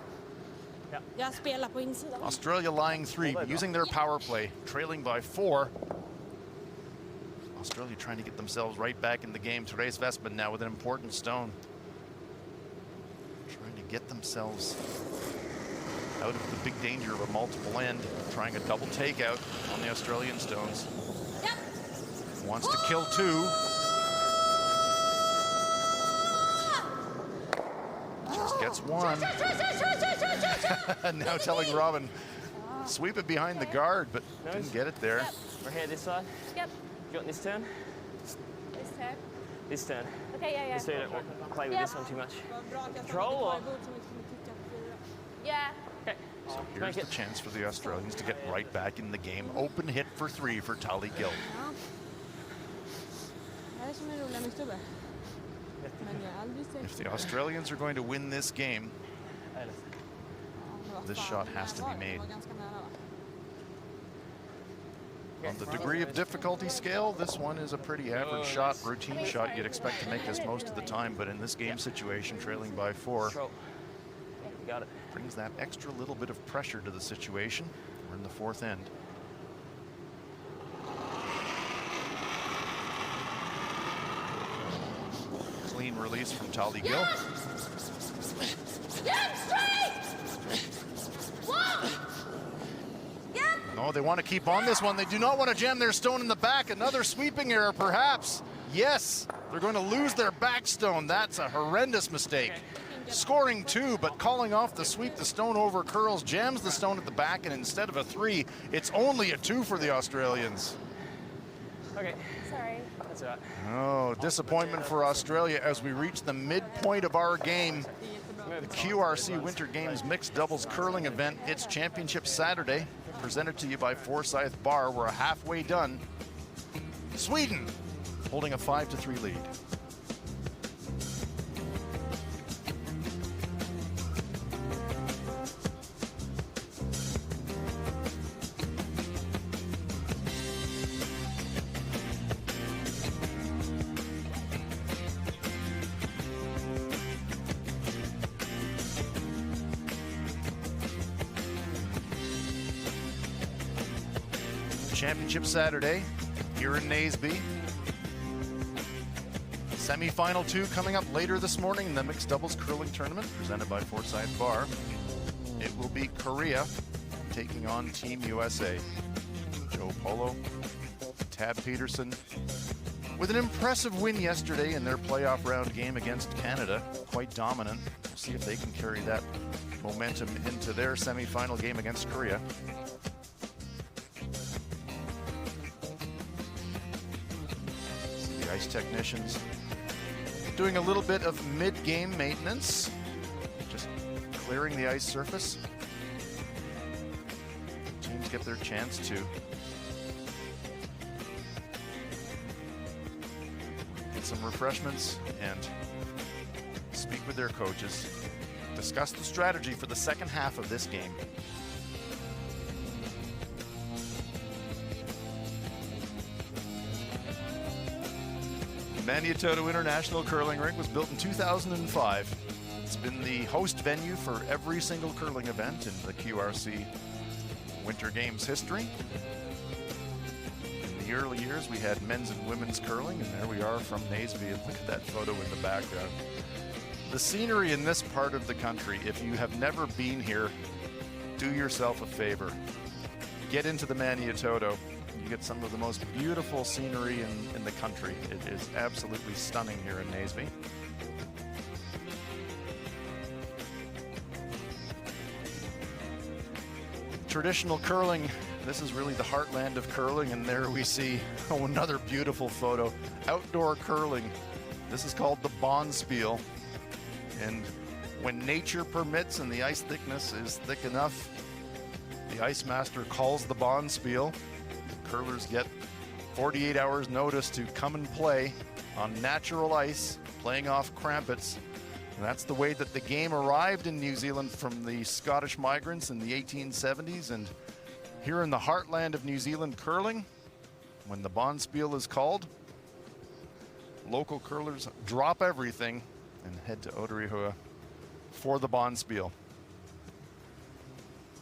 Ja. Jag spelar på insidan. Australia lying 3, using their power play, trailing by 4. Australia trying to get themselves right back in the game. Therese Westman now with an important stone. Trying to get themselves out of the big danger of a multiple end. Trying a double takeout on the Australian stones. Japp. Wants to kill 2. Just gets 1. Now telling Robin, sweep it behind the guard, but didn't get it there. Yep. We're here this side. Yep. You want this turn? This turn. This turn. Okay, yeah. So you don't play with Yep. this one too much. Vad bra att jag Control tar or- lite kvar i bord som inte kommer kicka på 4. Yeah. Okay. Here's Make the it. chance for the Australians to get right back in the game. Open hit for 3 for Tali Gill. Ja. Det här är som en rolig mixstubbe. Men jag har aldrig sett. If the Australians are going to win this game, Ja, vad this fan, shot när has to var be det? Det made. var ganska nära va? On the degree of difficulty scale, this one is a pretty average shot, routine shot. You'd expect to make this most of the time, but in this game situation, trailing by 4, Got it. brings that extra little bit of pressure to the situation. We're in the 4th end. Clean release from Tali Gill. No, they want to keep on this one. They do not want to jam their stone in the back. Another sweeping error, perhaps. Yes, they're going to lose their back stone. That's a horrendous mistake. Scoring 2, but calling off the sweep. The stone over curls, jams the stone at the back, and instead of a 3, it's only a 2 for the Australians. Okay. Sorry. That's all right. Oh, disappointment for Australia as we reach the midpoint of our game. The QRC Winter Games Mixed Doubles Curling event. It's Championship Saturday, presented to you by Forsyth Barr. We're halfway done. Sweden holding a 5-3 lead. Championship Saturday here in Naseby. Semi-final 2 coming up later this morning in the Mixed Doubles Curling Tournament presented by Forsyth Barr. It will be Korea taking on Team USA. Joe Polo, Tab Peterson, with an impressive win yesterday in their playoff round game against Canada. Quite dominant. We'll see if they can carry that momentum into their semi-final game against Korea. Ice technicians doing a little bit of mid-game maintenance, just clearing the ice surface. Teams get their chance to get some refreshments and speak with their coaches, discuss the strategy for the second half of this game. Maniototo International Curling Rink was built in 2005. It's been the host venue for every single curling event in the QRC Winter Games history. In the early years, we had men's and women's curling, and there we are from Naseby. And look at that photo in the background. The scenery in this part of the country, if you have never been here, do yourself a favor. Get into the Maniototo. You get some of the most beautiful scenery in the country. It is absolutely stunning here in Naseby. Traditional curling, this is really the heartland of curling, and there we see another beautiful photo. Outdoor curling. This is called the Bonspiel. And when nature permits and the ice thickness is thick enough, the ice master calls the Bonspiel. Curlers get 48 hours notice to come and play on natural ice, playing off crampets. And that's the way that the game arrived in New Zealand from the Scottish migrants in the 1870s. And here in the heartland of New Zealand curling, when the Bonspiel is called, local curlers drop everything and head to Otago for the Bonspiel.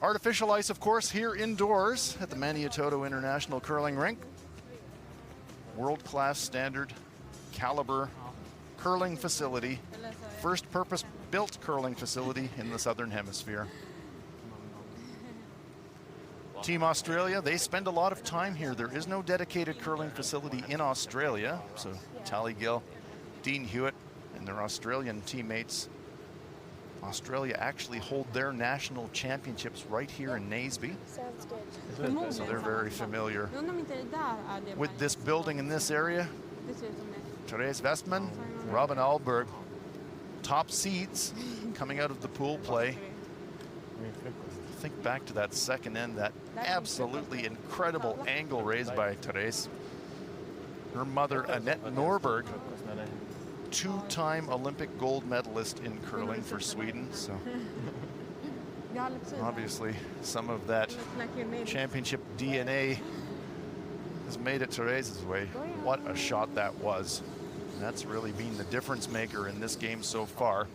Artificial ice, of course, here indoors at the Maniototo International Curling Rink. World-class standard caliber curling facility. First purpose-built curling facility in the Southern Hemisphere. Team Australia, they spend a lot of time here. There is no dedicated curling facility in Australia. So Tali Gill, Dean Hewitt, and their Australian teammates. Australia actually hold their national championships right here in Naseby. Sounds good. So they're very familiar with this building in this area. Therese Westman, Robin Ahlberg, top seeds coming out of the pool play. Think back to that second end, that absolutely incredible angle raised by Therese. Her mother, Annette Norberg, two-time Olympic gold medalist in curling for Sweden. So obviously some of that championship DNA has made it Therese's way. What a shot that was. And that's really been the difference maker in this game so far.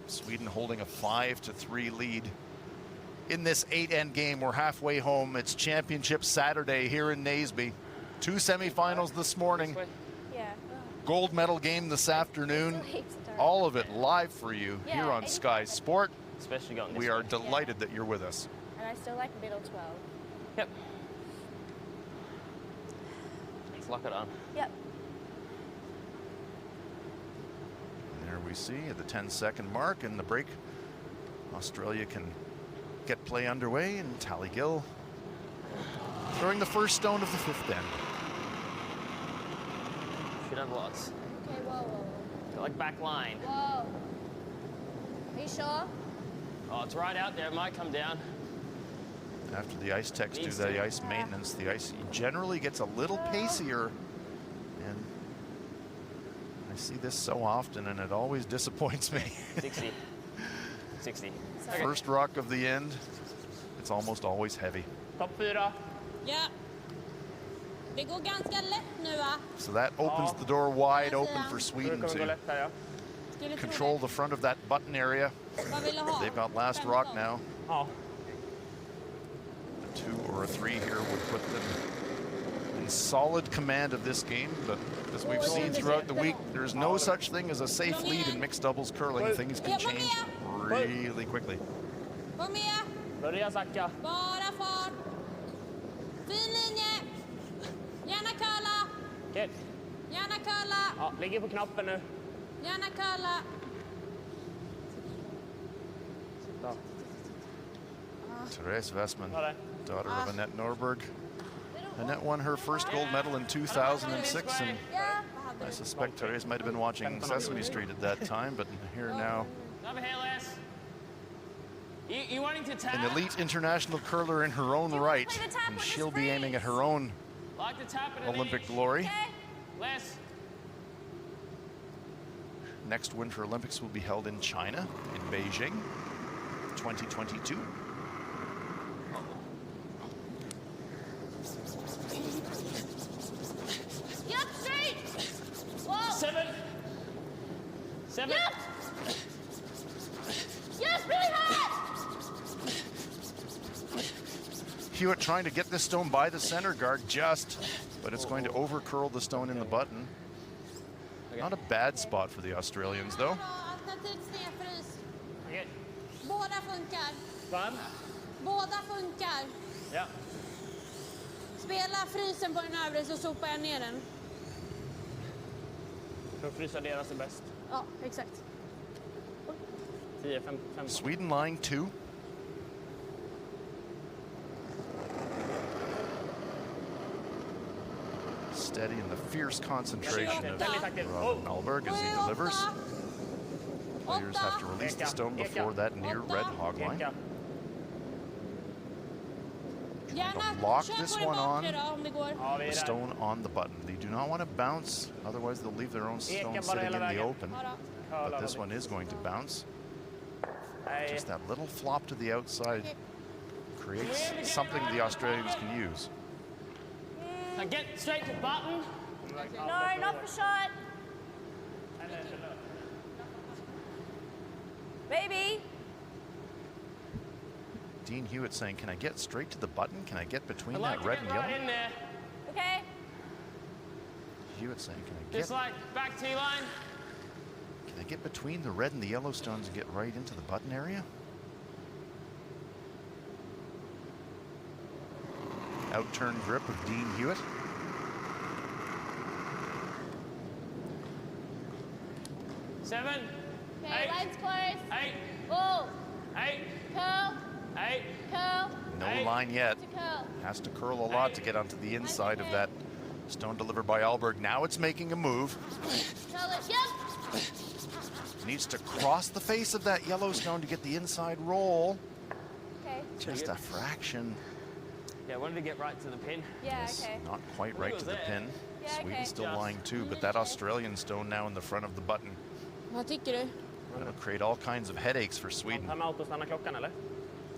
Sweden holding a 5-3 lead. In this 8-end game, we're halfway home. It's Championship Saturday here in Naseby. 2 semifinals this morning. Yeah. Gold medal game this afternoon. All of it live for you here on Sky Sport. Especially going this We are way. delighted that you're with us. And I still like middle 12. Yep. Let's lock it on. Yep. And there we see at the 10-second mark in the break, Australia can get play underway, and Tally Gill throwing the first stone of the 5th end. Should have lots. Okay, whoa. Got like back line. Whoa. Are you sure? Oh, it's right out there. It might come down. After the ice techs do Needs the to. ice maintenance, the ice generally gets a little pacier. And I see this so often, and it always disappoints me. 60. 60. First rock of the end, it's almost always heavy. Topp 4. Ja. Det går ganska lätt nu va? So that opens the door wide open for Sweden Kommer gå to lätt här, ja. Skulle tro control det. the front of that button area. Vad vill du ha? They've got last rock now. Ja. A 2 or a 3 here would put them in solid command of this game, but as we've seen throughout the week, there's no such thing as a safe lead in mixed doubles curling. Things can change really quickly. Kom med. Börja Zacka. Bara fart. Fin linje. Gärna curla. Okej. Gärna curla. Ja, ligger på knappen nu. Gärna curla. Bra. Therese Westman, Bra där. daughter of Annette Norberg. Annette won her first gold medal in 2006, and Ja. I suspect Therese might have been watching Sesame Street at that time, but here now, Över här, Les. You wanting to tap? an elite international curler in her own right, and she'll be aiming at her own Like to tap it Olympic glory. Les. Next Winter Olympics will be held in China, in Beijing, 2022. Japp, straight. Whoa. 7. 7. Japp. Japp, really hard. Hewitt trying to get this stone by the center guard just, but it's going to over curl the stone in the button. Not a bad spot for the Australians though. Alternativt snedfrys. Okej. Båda funkar. Fram. Båda funkar. Ja. Spela frysen på den övre så sopar jag ner den. För att frysa deras är bäst. Ja, exakt. 10, 5, 5. Sweden line 2. Steady in the fierce concentration of Robin Alberg as he delivers. Players have to release the stone before that near red hog line. Gärna lock kör this på den one on. bakre då om det går. Ja, vi är The där. stone on the button. They do not want to bounce, otherwise they'll leave their own stone bara sitting in hela the vägen. open. Ja då. But this one is going to bounce. Nej. Just that little flop to the outside creates something the Australians can use. Now get straight to button. No, not for shot. Baby. Dean Hewitt saying, can I get straight to the button? Can I get between I'd like that to red get and right yellow? in there. Okay. Hewitt saying, Just like back T-line. can I get between the red and the yellow stones and get right into the button area? Out-turn grip of Dean Hewitt. Seven. Okay, Eight. line's close. 8. Whoa. 8. Curl. 8. Curl. No Hey. line yet. To curl. Has to curl a lot to get onto the inside of that stone delivered by Alberg. Now it's making a move. Curl it. Yep. Needs to cross the face of that yellow stone to get the inside roll. Okay. Just a fraction. Yeah, wanted to get right to the pin. Yeah, Yes, okay. not quite right to the pin. Yeah, Sweden okay. still lying 2, but that Australian stone now in the front of the button. Vad tycker du? That'll create all kinds of headaches for Sweden. Timeout och stanna klockan eller?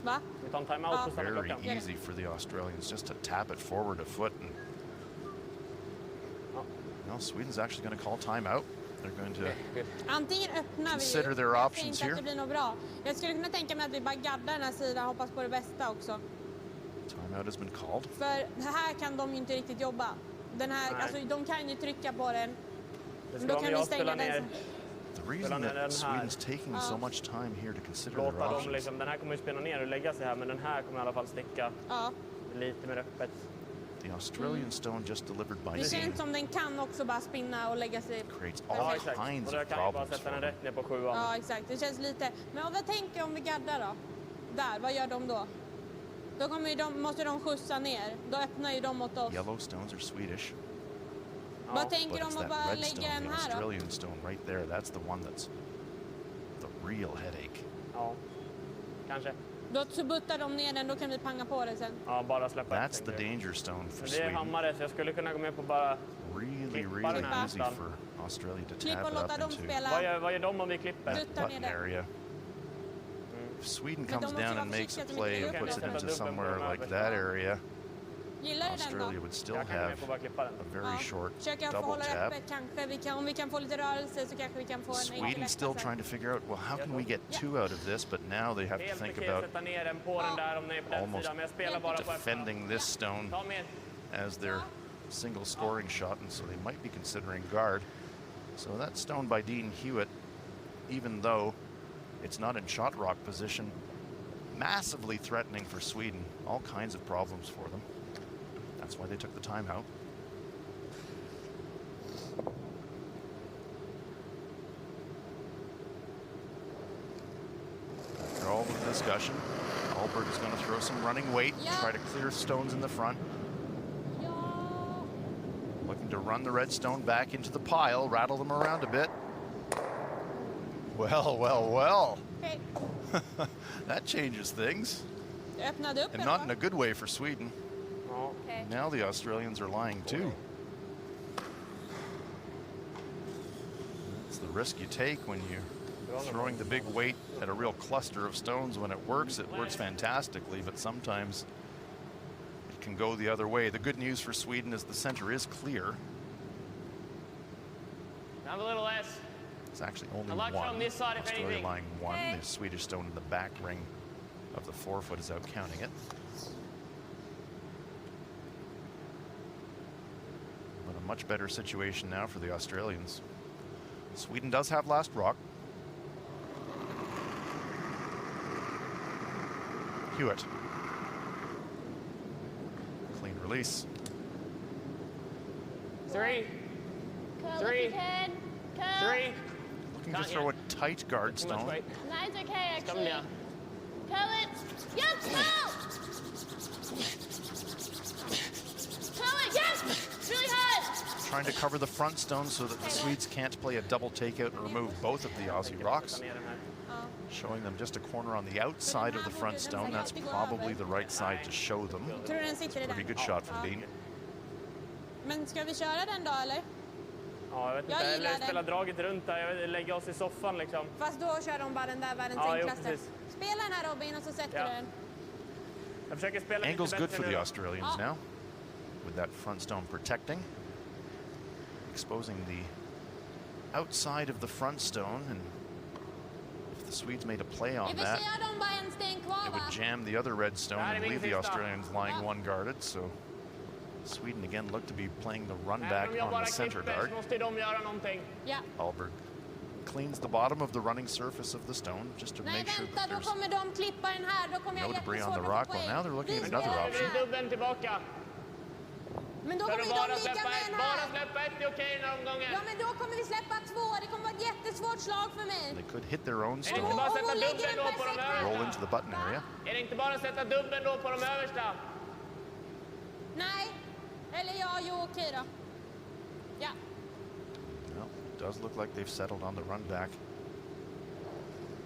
Va? Vi tar en timeout och stanna Very klockan. easy for the Australians just to tap it forward a foot and Well, Sweden's actually going to call timeout. They're going to Antingen öppnar consider vi their jag options tänker here. att det blir nog bra. Jag skulle kunna tänka mig att vi bara gaddar den här sidan och hoppas på det bästa också. Timeout has been called. För här kan de ju inte riktigt jobba. Den här, alltså, de kan ju trycka på den. Men då kan vi stänga den sen. The reason that Sweden's taking so much time here to consider their Låta dem options. liksom, den här kommer ju spinna ner och lägga sig här, men den här kommer i alla fall sticka Ja. lite mer öppet. The Australian stone just delivered by Det Dean känns som den kan också bara spinna och lägga sig. creates Ja, all exakt. kinds Och då of kan jag bara problems sätta for den them. rätt ner på 7:an. Ja, exakt. Det känns lite. Men vad tänker om vi gaddar då? Där, vad gör de då? Då kommer ju måste de skjutsa ner. Då öppnar ju de mot oss. Yellow stones are Swedish, Vad but tänker it's de att that bara red stone, lägga den the här då? Australian stone right there, that's the one that's the real headache. Ja, kanske. Då så buttar de ner den, då kan vi panga på det sen. Ja, bara släppa That's the tänker jag. danger stone for Men det är Sweden. hammare, så jag skulle kunna gå med på bara Really, klippa really den här easy nästan. for Australia to Klipp tab och it up låta dem into spela. Vad gör de om vi klipper? that Flytta ner button den. area. If Sweden Men de comes måste down vara and makes a försiktiga så play mycket and puts it upp into den. somewhere like that area, Gillar du den Australia då? would still Jag kan gå have med på bara klippa den. a very short Försöka få double hålla det tab. öppet kanske. Om vi kan få lite rörelse så kanske vi kan få en enkel Sweden still läxa trying sen. to figure out, well, how can we get two out of this? But now they have to Helt think okej about att sätta ner den på den där om ni är på den almost sidan, men jag spelar bara på defending this stone Ta med. as their single scoring shot, and so they might be considering guard. So that stone by Dean Hewitt, even though it's not in shot rock position, massively threatening for Sweden. All kinds of problems for them. That's why they took the timeout. After all the discussion, Alberg is going to throw some running weight, try to clear stones in the front. Ja. Looking to run the red stone back into the pile, rattle them around a bit. Well, well, well. Okej. That changes things. Du öppnade upp And den not in va? a good way for Sweden. Ja. Okej. Now the Australians are lying too. It's the risk you take when you're throwing the big weight at a real cluster of stones. When it works fantastically, but sometimes it can go the other way. The good news for Sweden is the center is clear. Have a little less. It's actually only I like one. from this side, if Australia anything. lying one. Okay. The Swedish stone in the back ring of the forefoot is out counting it. But a much better situation now for the Australians. Sweden does have last rock. Hewitt. Clean release. 3, Curl Three. if you can. Curl. 3. Looking Can't to throw yet. a tight guard Too much stone. weight. No, it's okay Come actually. down. Curl it. Yep, curl. Curl it, yes. It's really hard. Trying to cover the front stone so that the Swedes can't play a double takeout and remove both of the Aussie rocks. Sätta ner den här. Showing them just a corner on the outside of the front stone. That's probably the right side to show them. Tror du den sitter i Pretty den? good shot from Dean. Men ska vi köra den då eller? Ja, jag vet Jag inte. gillar Eller den. spela draget runt där. Jag vet, lägga oss i soffan liksom. Fast då kör de bara den där världens Ja, jo, enklaste. precis. Spela den här Robin och så sätter Ja. du den. Jag försöker spela Angle's lite good bättre for nu the då. Australians now, with that front stone protecting, exposing the outside of the front stone, and if the Swedes made a play I on och för that, sig har de bara en sten kvar it va? would jam the other red stone Där är and min leave the sista. Australians lying Ja. one guarded. So Sweden again look to be playing the run Nej, back men om jag on bara the center klipper guard. så måste de göra någonting. Ja. Alberg cleans the bottom of the running surface of the stone just to Nej make sure vänta, that då there's kommer de klippa den här. Då kommer jag no debris on jättesvårt the att rock. få Well, poäng. now they're looking Vi at spelar another den option. här. Dubben tillbaka. Men då Ska kommer du ju bara de ligga släppa med ett? den Bara här. släppa ett är okej den här omgången. Ja men då kommer vi släppa 2. Det kommer vara ett jättesvårt slag för mig. they could hit their own Är det stone, inte bara Om sätta hon lägger dubben en då på de perfekt roll översta? into the button area. Är det inte bara att sätta dubben då på de översta? Nej. Eller ja, jo okej då. Ja. Well, it does look like they've settled on the run back.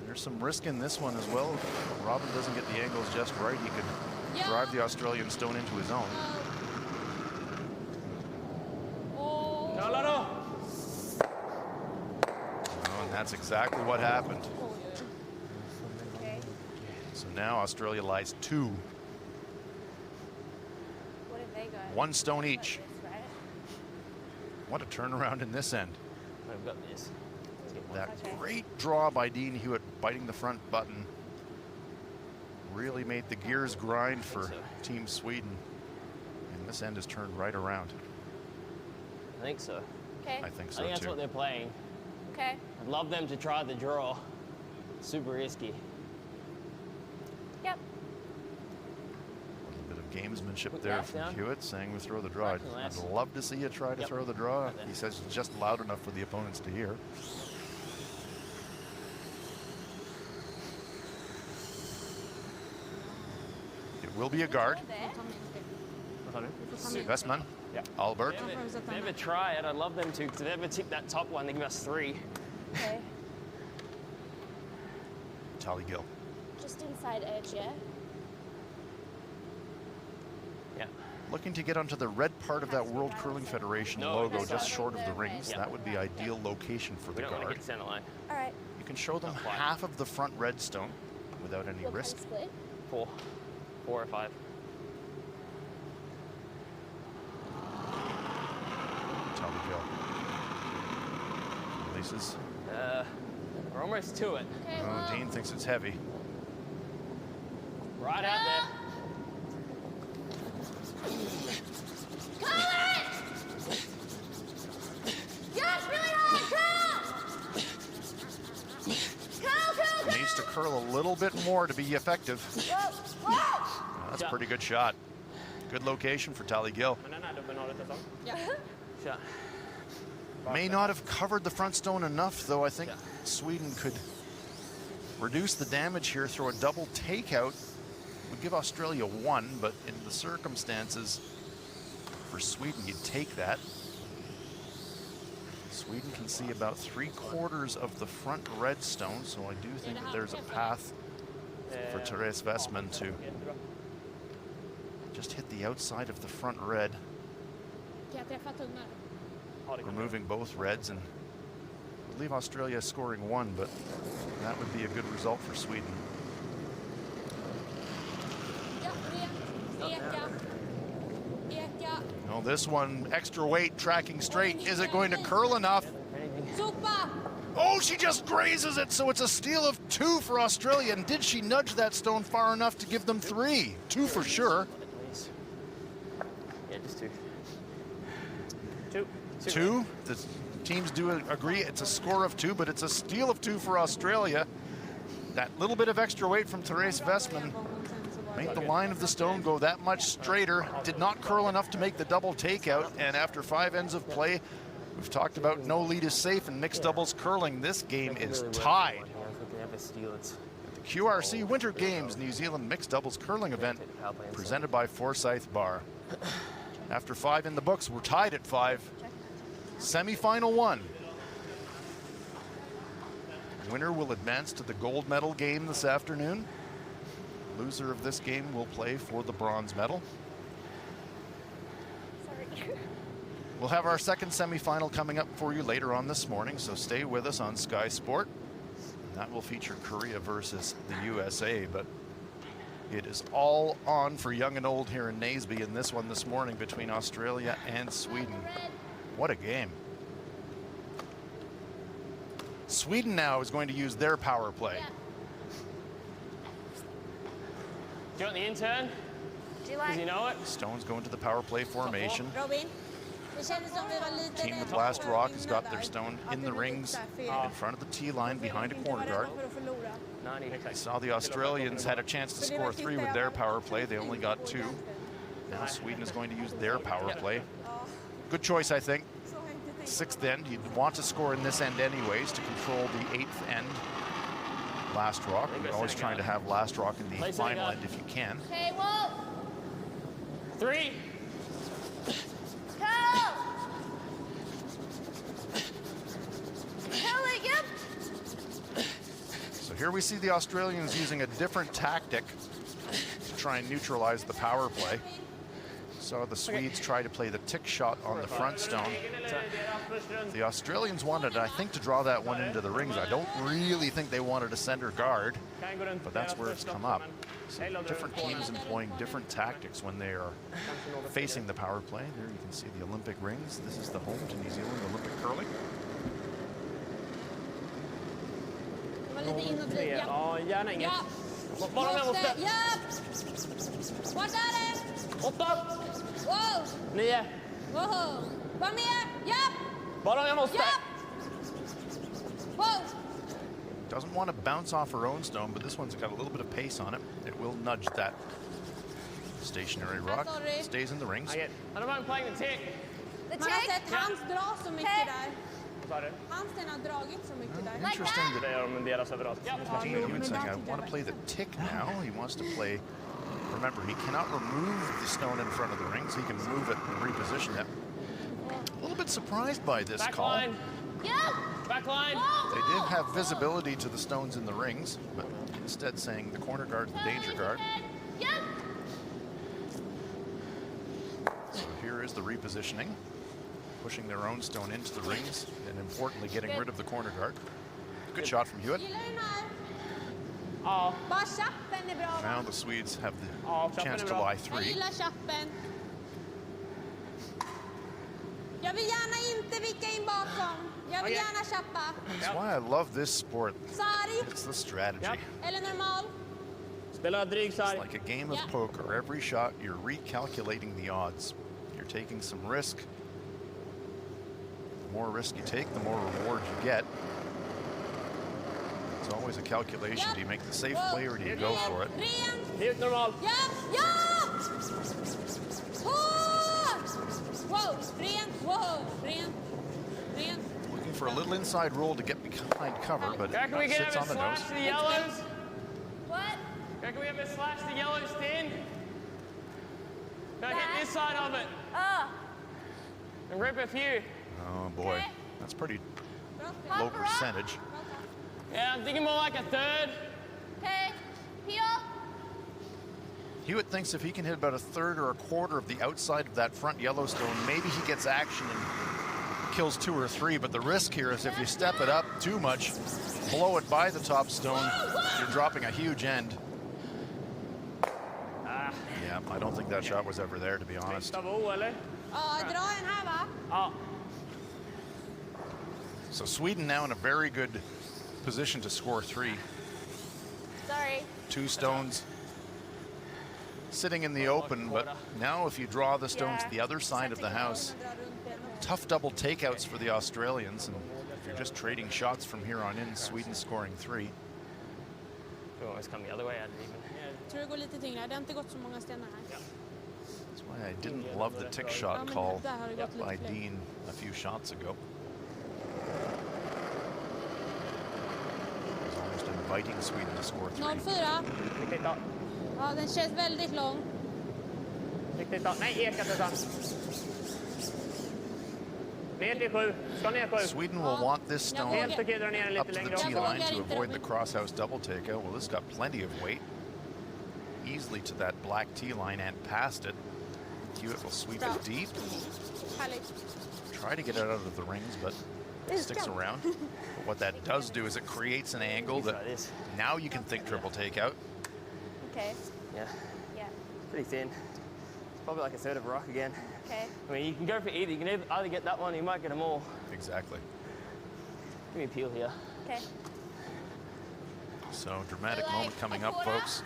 There's some risk in this one as well. If Robin doesn't get the angles just right, he could Yeah. drive the Australian stone into his own. Åh. Kalla då! Oh, and that's exactly what happened. Okay. So now Australia lies 2, What if they go? 1 stone like each. this, right? What a turnaround in this end. I've got this. Let's get one. That great draw by Dean Hewitt, biting the front button, really made the gears grind for Team Sweden. And this end is turned right around. I think so. Okay. I think I so think that's too. what they're playing. Okay. I'd love them to try the draw. Super risky. Yep. A bit of gamesmanship Put there that from down. Hewitt, saying we throw the draw. Back and I'd less. love to see you try to Yep. throw the draw. Right there. He says it's just loud enough for the opponents to hear. It will be a guard. Westman, Yeah. Albert. If they ever try it, I'd love them to. Because if they ever tip that top one, they give us 3. Okay. Tally Gill. Just inside edge, yeah? Yeah. Looking to get onto the red part of that World Curling Federation No, logo, that's just not. short of the rings. Yeah. That would be ideal location for We the don't want to guard. hit center line. All right. You can show them Not quite. half of the front red stone without any What kind of risk. split? 4 or 5. Tally Gill. Releases. We're almost to it. Okay, Oh, well, Dean thinks it's heavy. Right out there. yes, really hard, curl! Needs to curl a little bit more to be effective. That's a pretty good shot. Good location for Tally Gill. Ja. Shot. May not have covered the front stone enough, though. I think Sweden could reduce the damage here, throw a double takeout. Would give Australia 1, but in the circumstances for Sweden, you'd take that. Sweden can see about 3/4 of the front red stone, so I do think that there's a path for Therese Westman to just hit the outside of the front red, Kan jag träffa tunnare? removing both reds, and would leave Australia scoring 1, but that would be a good result for Sweden. Ja, rent. Eka. Eka. No, this one, extra weight, tracking straight. Is it going to curl enough? Sopa! Oh, she just grazes it, so it's a steal of 2 for Australia. And did she nudge that stone far enough to give them 3? 2 for sure. Yeah, just 2. 2. 2. The teams do agree it's a score of 2, but it's a steal of 2 for Australia. That little bit of extra weight from Therese Westman made the line of the stone go that much straighter. Did not curl enough to make the double takeout. And after 5 ends of play, we've talked about no lead is safe in mixed doubles curling. This game is tied. The QRC Winter Games New Zealand mixed doubles curling event presented by Forsyth Barr. After 5 in the books, we're tied at 5. Semi-final 1. Winner will advance to the gold medal game this afternoon. Loser of this game will play for the bronze medal. Sorry. We'll have our second semi-final coming up for you later on this morning, so stay with us on Sky Sport. And that will feature Korea versus the USA, but it is all on for young and old here in Naseby in this one this morning between Australia and Sweden. What a game. Sweden now is going to use their power play. Do you want the intern? Do you Does he like? know it? Stones go into the power play formation. Robin, det kändes som vi var lite Team with rädda Last för Rock att has vinna got their där. stone Att in det the blev rings lite fel. in front of the tee line behind a Inte vara corner rädda guard. för att förlora. 90. Saw the Australians had a chance to score 3 with their power play. They only got 2. Now Sweden is going to use their power play. Good choice, I think. Så har jag inte tänkt. 6th end, you'd want to score in this end anyways to control the 8th end. Last Rock. You're always trying to have Last Rock in the Place it final up. end if you can. Okay, well, 3. curl! Curl it, yep. So here we see the Australians using a different tactic to try and neutralize the power play. saw the Swedes try to play the tick shot on the front stone. The Australians wanted, I think, to draw that one into the rings. I don't really think they wanted a center guard, but that's where it's come up. So different teams employing different tactics when they are facing the power play. There you can see the Olympic rings. This is the home to New Zealand Olympic curling. Ja, gärna inget. Bara om jag måste. Vart är det? 8. Wow! 9. Wow! Var med! Japp! Bara om jag måste. Japp! Wow! Doesn't want to bounce off her own stone, but this one's got a little bit of pace on it. It will nudge that stationary rock. Stays in the rings. I don't mind playing the tick. Man har sett Hans dra så mycket där. Hansen har dragit så mycket där. Interesting that Det gör de deras överallt. Hewitt saying, I want to play the tick now. He wants to play, remember, he cannot remove the stone in front of the ring, so he can move it and reposition it. A little bit surprised by this Back call. line. Back line. They did have visibility to the stones in the rings, but instead saying the corner guard's the danger guard. So here is the repositioning, pushing their own stone into the rings, and importantly getting rid of the corner guard. Good shot from Hewitt. Gillar den här? Ja. Bara chappen är bra, va? Now the Swedes have the chappen chance är to bra. lie Jag three. gillar chappen. Jag vill gärna inte vicka in bakom. Jag vill gärna chappa. That's why I love this sport. Sarg It's the strategy. eller normal. Spela dryg sarg. It's like a game of Yeah. poker. Every shot, you're recalculating the odds. You're taking some risk. The more risk you take, the more reward you get. It's always a calculation. Do you make the safe play or do you go for it? Ren. Helt normal. Ja! Ja! Hårt! Wow! Ren. Wow! Ren. Ren. Looking for a little inside roll to get behind cover, but Can we get sits him on a the nose. slash to the yellows? What? Can we have a slash to yellows, Tin? Can I get this side of it? And rip a few. Oh boy, Okay. that's pretty Bra. low percentage. Yeah, I'm thinking more like a third. Okay. Heel. Hewitt thinks if he can hit about a third or a quarter of the outside of that front Yellowstone, maybe he gets action and kills 2 or 3. But the risk here is if you step it up too much, blow it by the top stone, you're dropping a huge end. Yeah, I don't think that shot was ever there, to be honest. Double, eller? Ja, dra den här, va? Ja. So Sweden now in a very good position to score 3. Sorry. 2 stones sitting in the open, but now if you draw the stones to the other side of the house, tough double takeouts for the Australians, and if you're just trading shots from here on in, Sweden scoring 3. You always come the other way, I didn't even. Jag tror det går lite tyngre. Det har inte gått så många stenar här. That's why I didn't love the tick shot call by Dean a few shots ago. It was almost inviting Sweden to score 3. 0-4. Riktigt bra. Ja, den känns väldigt lång. Riktigt bra. Nej, ekat utan. Ner till 7. Ska ner 7. Sweden will want this stone Helt okej, dra ner den up lite to the längre. tee Jag line vågar to inte avoid the den. crosshouse double takeout. Well, this got plenty of weight. Easily to that black tee line and past it. Hewitt will sweep it deep. Härligt. Try to get it out of the rings, but it sticks around. But what that does do is it creates an angle that now you can think triple takeout. Okay. Yeah, Yeah. pretty thin. It's probably like a third of a rock again. Okay. I mean, you can go for either. You can either get that one, or you might get them all. Exactly. Give me a peel here. Okay. So dramatic moment coming up, folks.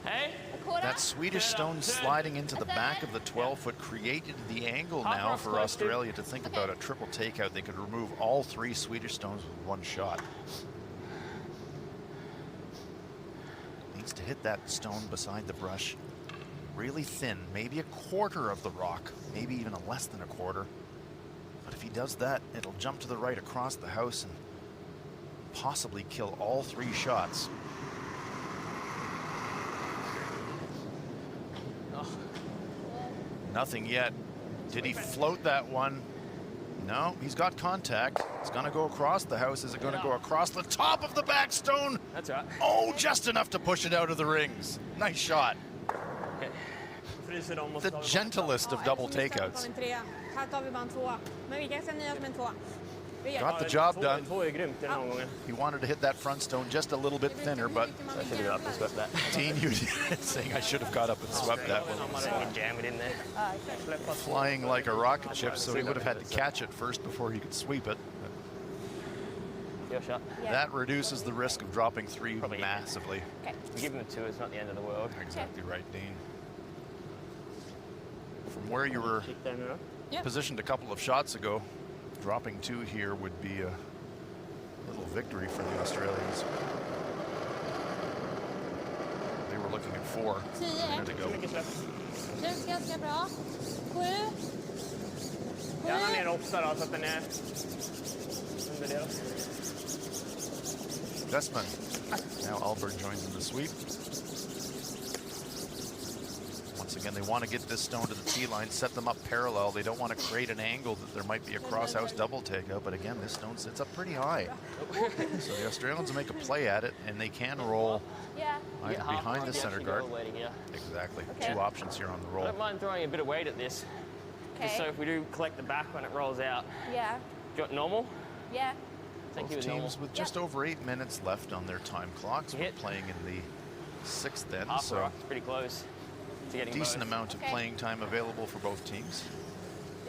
Hey? That Swedish stone sliding into the back of the 12-foot created the angle now for Australia to think about a triple takeout. They could remove all 3 Swedish stones with 1 shot. Needs to hit that stone beside the brush. Really thin, maybe a quarter of the rock, maybe even a less than a quarter. But if he does that, it'll jump to the right across the house and possibly kill all 3 shots. Nothing yet. Did he float that one? No, he's got contact. It's going to go across the house. Is it going to go across the top of the back stone? That's right. Oh, just enough to push it out of the rings. Nice shot. Okay. the gentlest of double takeouts. Här tar vi bara en tvåa. Men vi kan säga nya som en tvåa. Got the job done. He wanted to hit that front stone just a little bit thinner, but I should have got up and swept that. Teen, you saying I should have got up and swept that one. Jam it in there. Flying like a rocket ship, so he would have had to catch it first before he could sweep it. Your shot. That reduces the risk of dropping 3 massively. Okay. Give him a 2, it's not the end of the world. Exactly right, Dean. From where you were positioned a couple of shots ago, dropping 2 here would be a little victory for the Australians. They were looking at 4 a minute ago. Känns ganska bra. 7. Gärna ner 8 då, så att den är under det. Vestman. Now Alberg joins in the sweep. Once again, they want to get this stone to the tee line, set them up parallel. They don't want to create an angle that there might be a cross-house double takeout, but again, this stone sits up pretty high. So the Australians make a play at it, and they can roll either behind the center guard. Exactly. Okay. 2 options here on the I roll. don't mind throwing a bit of weight at this. Just so if we do collect the back when it rolls out. Yeah. Do you want normal? Yeah. Thank you Both with normal. teams with just over 8 minutes left on their time clocks. We're Hit. playing in the 6th end, Half so rock, it's pretty close to getting decent both. amount of playing time available for both teams.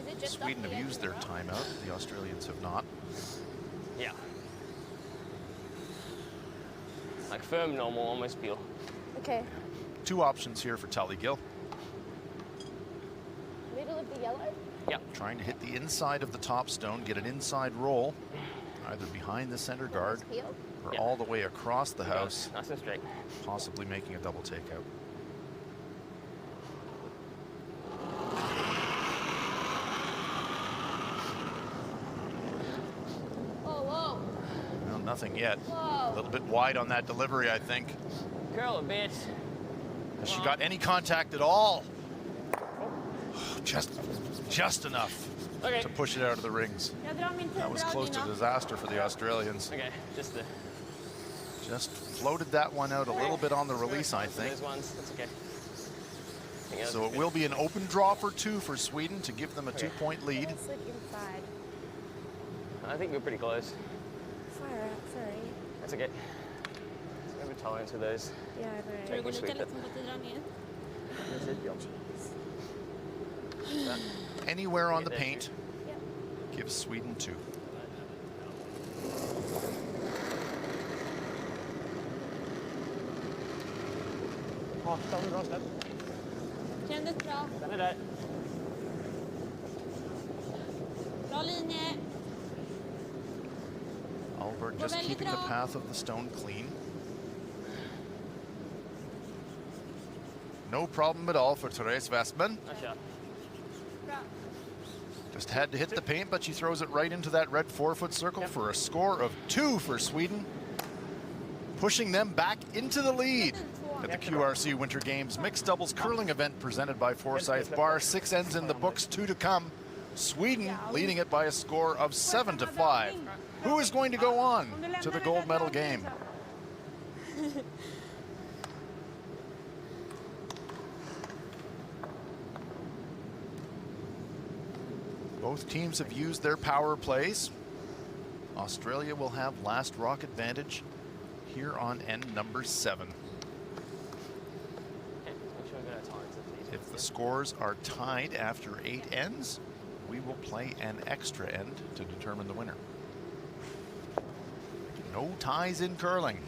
Is it just Sweden off the have edge used of their the rock? timeout. The Australians have not. Yeah. Like firm normal, almost feel. Okay. 2 options here for Tully Gill. Middle of the yellow? Yeah. Trying to hit the inside of the top stone, get an inside roll, either behind the center guard Peel? or Yeah. all the way across the house, Nice and straight. possibly making a double takeout. Whoa. Well, nothing yet. Whoa. A little bit wide on that delivery, I think. Curl a bit. Has she got any contact at all? Just enough Okay. to push it out of the rings. Jag drar min tid. That was Dra close to dina. disaster for the Australians. Okay, just the Just floated that one out a little bit on the release, I think. those ones. That's okay. Yeah, So that's it will be an open draw for 2 for Sweden to give them a 2-point lead. It's like inside. good. I think we're pretty close. Fire out, sorry. That's okay. We have a tolerance for those. Yeah, Tror right. du det går Sweep lika it. lätt som på tidranningen? Anywhere on the paint Yep. gives Sweden 2. Kändes bra. Den är där. Bra linje. Alberg just väldigt keeping the bra. path of the stone clean. No problem at all for Therese Westman. Nice shot. Bra. Just had to hit the paint, but she throws it right into that red 4-foot circle for a score of 2 for Sweden, pushing them back into the lead at the QRC Winter Games mixed doubles curling event presented by Forsyth Barr. 6 ends in the books, 2 to come. Sweden leading it by a score of 7-5. Who is going to go on to the gold medal game? Both teams have used their power plays. Australia will have last rock advantage here on end number 7. Okay, make sure we got our tolerance at these. If the scores are tied after 8 ends, we will play an extra end to determine the winner. No ties in curling.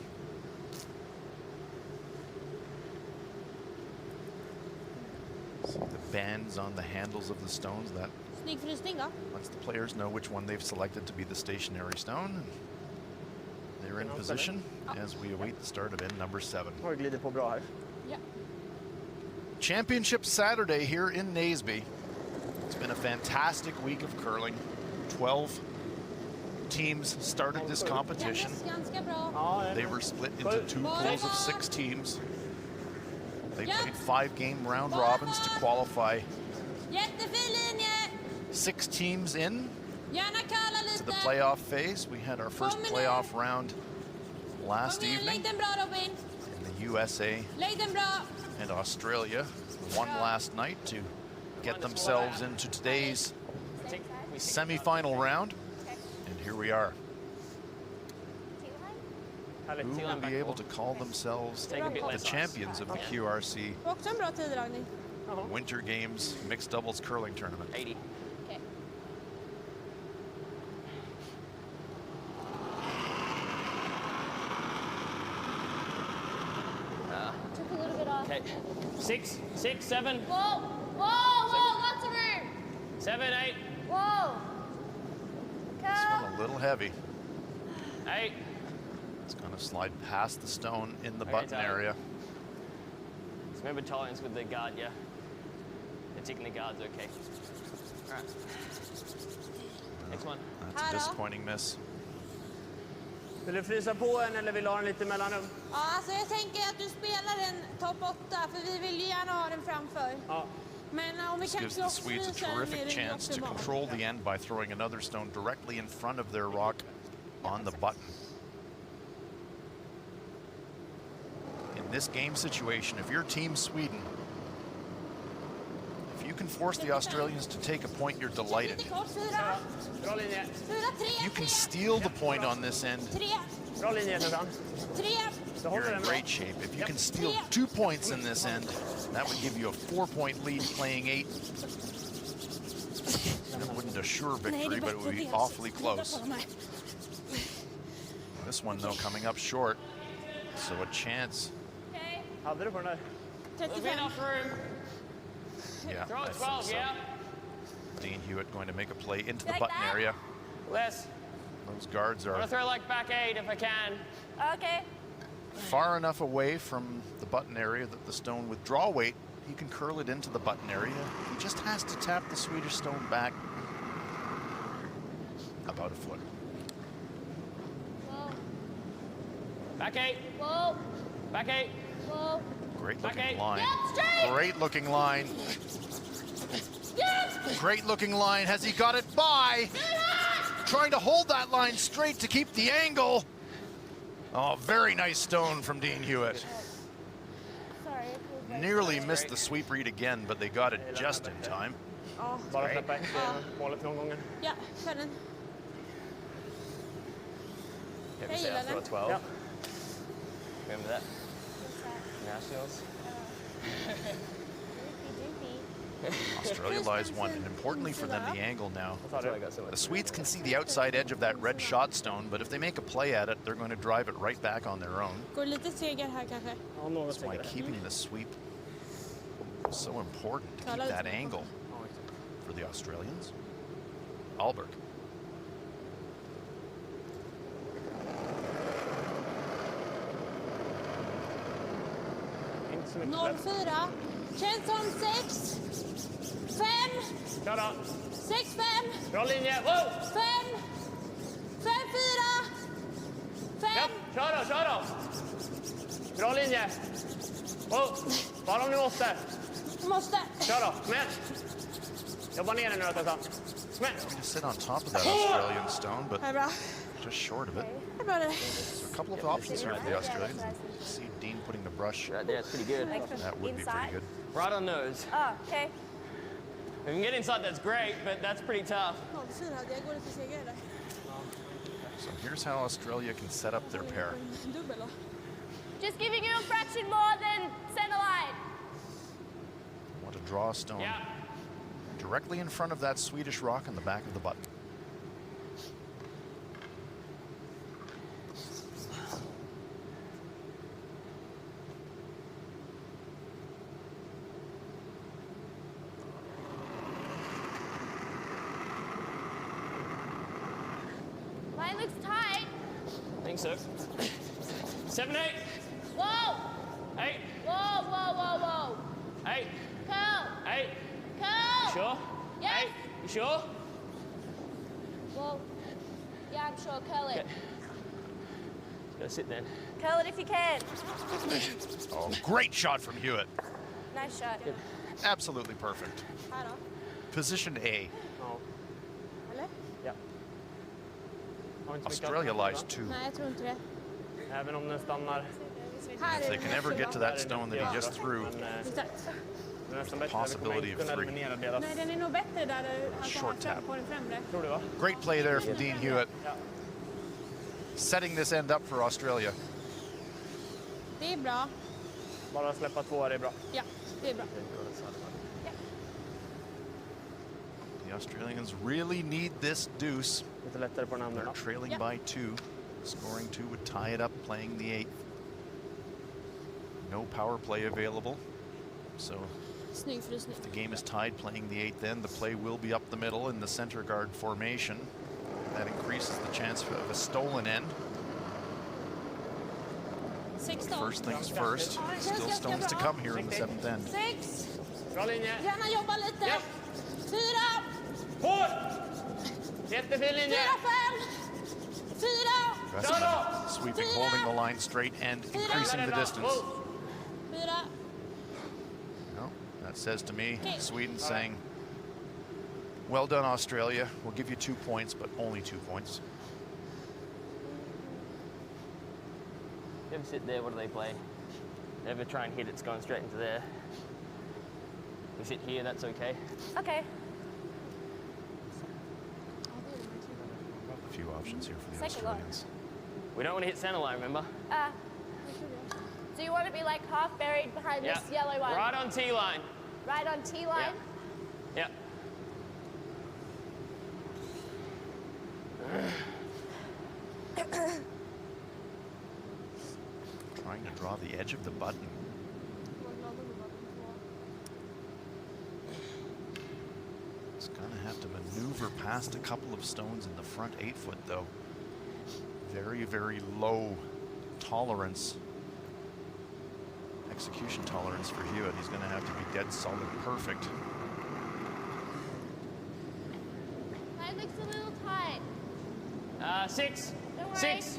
See the bands on the handles of the stones. That Snygg frysning då. lets the players know which one they've selected to be the stationary stone. They're in position as we await the start of end number 7. Har du glider på bra här. Ja. Championship Saturday here in Naseby. It's been a fantastic week of curling. 12 teams started this competition. Kändes ganska bra. Ja, They were split into 2 pools of 6 teams. They played 5-game round robins to qualify Jättefin linje. 6 teams in Gärna curla to the lite. playoff phase. We had our first playoff round last Kom igen, evening lägg den bra Robin. in the USA Lägg den bra! and Australia won last night to get themselves into today's semi-final round. And here we are. Who will be able to call themselves the champions of the QRC Också en bra tiddragning. Winter Games Mixed Doubles Curling Tournament? 80. Okay. Took a little bit off. Okay. 6, 7, Whoa! Whoa! Whoa! Lots of room! 7, 8, Whoa! This one a little heavy. 8. It's going to slide past the stone in the Okay, button Tyler. area. So remember tolerance with the guard, yeah? They're ticking the guards, okay. All right. Next one. That's a disappointing miss. Vill du frysa på en eller vill du ha den lite mellanrum? Ja, alltså jag tänker att du spelar den topp 8 för vi vill ju gärna ha den framför. Ja. Men om vi This kan gives the Swedes a terrific chance to control the end by throwing another stone directly in front of their rock on the button. In this game situation, if you're Team Sweden, if you can force the Australians to take a point, you're delighted. Bra linje. If you can steal the point on this end, Bra linje, Susanne. Så håller you're den in bra. great shape. If you can steal 2 points in this end, that would give you a 4-point lead playing 8. And it wouldn't assure victory, but it would be awfully close. This one, though, coming up short. So a chance. Hade du på den där? 35. Yeah, Throw I it think 12, so. yeah. Dean Hewitt going to make a play into the Like button that? area. Less. Those guards I'm are gonna throw like back 8 if I can. Okay. far enough away from the button area that the stone with draw weight, he can curl it into the button area. He just has to tap the Swedish stone back about a foot. Whoa. Back 8. Whoa. Back 8. Whoa. Great Back looking eight. line. Yep, straight. Great looking line. Yes. Great looking line. Has he got it by? Trying to hold that line straight to keep the angle. Oh, very nice stone from Dean Hewitt. Sorry. Nearly missed the sweep read again, but they got it just in time. Ja, Bara släppa efter målet någon gången. ja, kör den. Yeah, Jag gillar den. 12. Yep. Remember that? Nationals. Australia lies one, and importantly for them, the angle now. That's why I got so much. The Swedes can see the outside edge of that red shot stone, but if they make a play at it, they're going to drive it right back on their own. Går lite segare här kanske. Ja, något That's why säkert. keeping the sweep is so important to keep that angle for the Australians. Alberg. Inte så mycket släpp. 04. Känns som 6. 5. Kör då. 6, 5. Bra linje. Wow! 5. 5, 4. 5. Ja, kör då, kör då. Bra linje. Wow! Bara om ni måste. Måste. Kör då, smäll. Jobba ner den nu då, Tessan. Smäll. Going to sit on top of that Australian stone, but Det är bra. just short of it. Det är bra det. So a couple of options here for the Australians. See Dean putting the brush. Right there, it's pretty good. That would be pretty good. Right on nose. Oh, okay. If you can get inside, that's great, but that's pretty tough. 04 hade jag. Går lite segare där. So here's how Australia can set up their pair. Dubbel då. Just giving you a fraction more than center line. Want to draw a stone Yeah. directly in front of that Swedish rock on the back of the button. Line looks tight. I think so. 7, 8. Whoa. 8. Whoa, whoa, whoa, whoa. 8. Curl. 8. Curl. Sure? Yes. 8. You sure? Whoa. Yeah, I'm sure. Curl it. Okay. Go sit then. Curl it if you can. Oh, great shot from Hewitt. Nice shot. Absolutely perfect. Här då. Position A. Ja. Eller? Ja. Har inte mycket Australia alternativ, lies va? 2. Nej, jag tror inte det. Även om den stannar Här If är they det can ever get to bra. that stone that he just threw, possibility of 3. Nej, den är nog bättre där alltså, Short tap. på den främre. Great play there from Dean Hewitt. Setting this end up for Australia. Det är bra. Bara släppa 2 är bra. Ja, det är bra. The Australians really need this deuce. Lite lättare på den andra. They're trailing by 2. Scoring 2 would tie it up, playing the 8th. No power play available. So Snygg frysning. if the game is tied, playing the 8th end, the play will be up the middle in the center guard formation. That increases the chance of a stolen end. 16. First things first. Still stones to come here in the 7th end. 6. Bra linje. Gärna jobba lite. Ja. 4. Hårt! Jättefin linje. 4, 5. 4. Westman sweeping, holding the line straight and increasing the distance. 4. No, that says to me, Sweden saying, well done, Australia. We'll give you 2 points, but only 2 points. If you ever sit there, what do they play? If you ever try and hit, it's going straight into there. We sit here, that's okay. Okay. A few options here for the Second line. Australians. We don't want to hit center line, remember? Do you want to be like half buried behind this yellow one? Right on T line. Right on T line? Yeah. Trying to draw the edge of the button. It's gonna have to maneuver past a couple of stones in the front 8-foot though. Very, very low tolerance. Execution tolerance for Hewitt. He's gonna have to be dead solid perfect. Mine looks a little tight. 6. Don't worry. 6.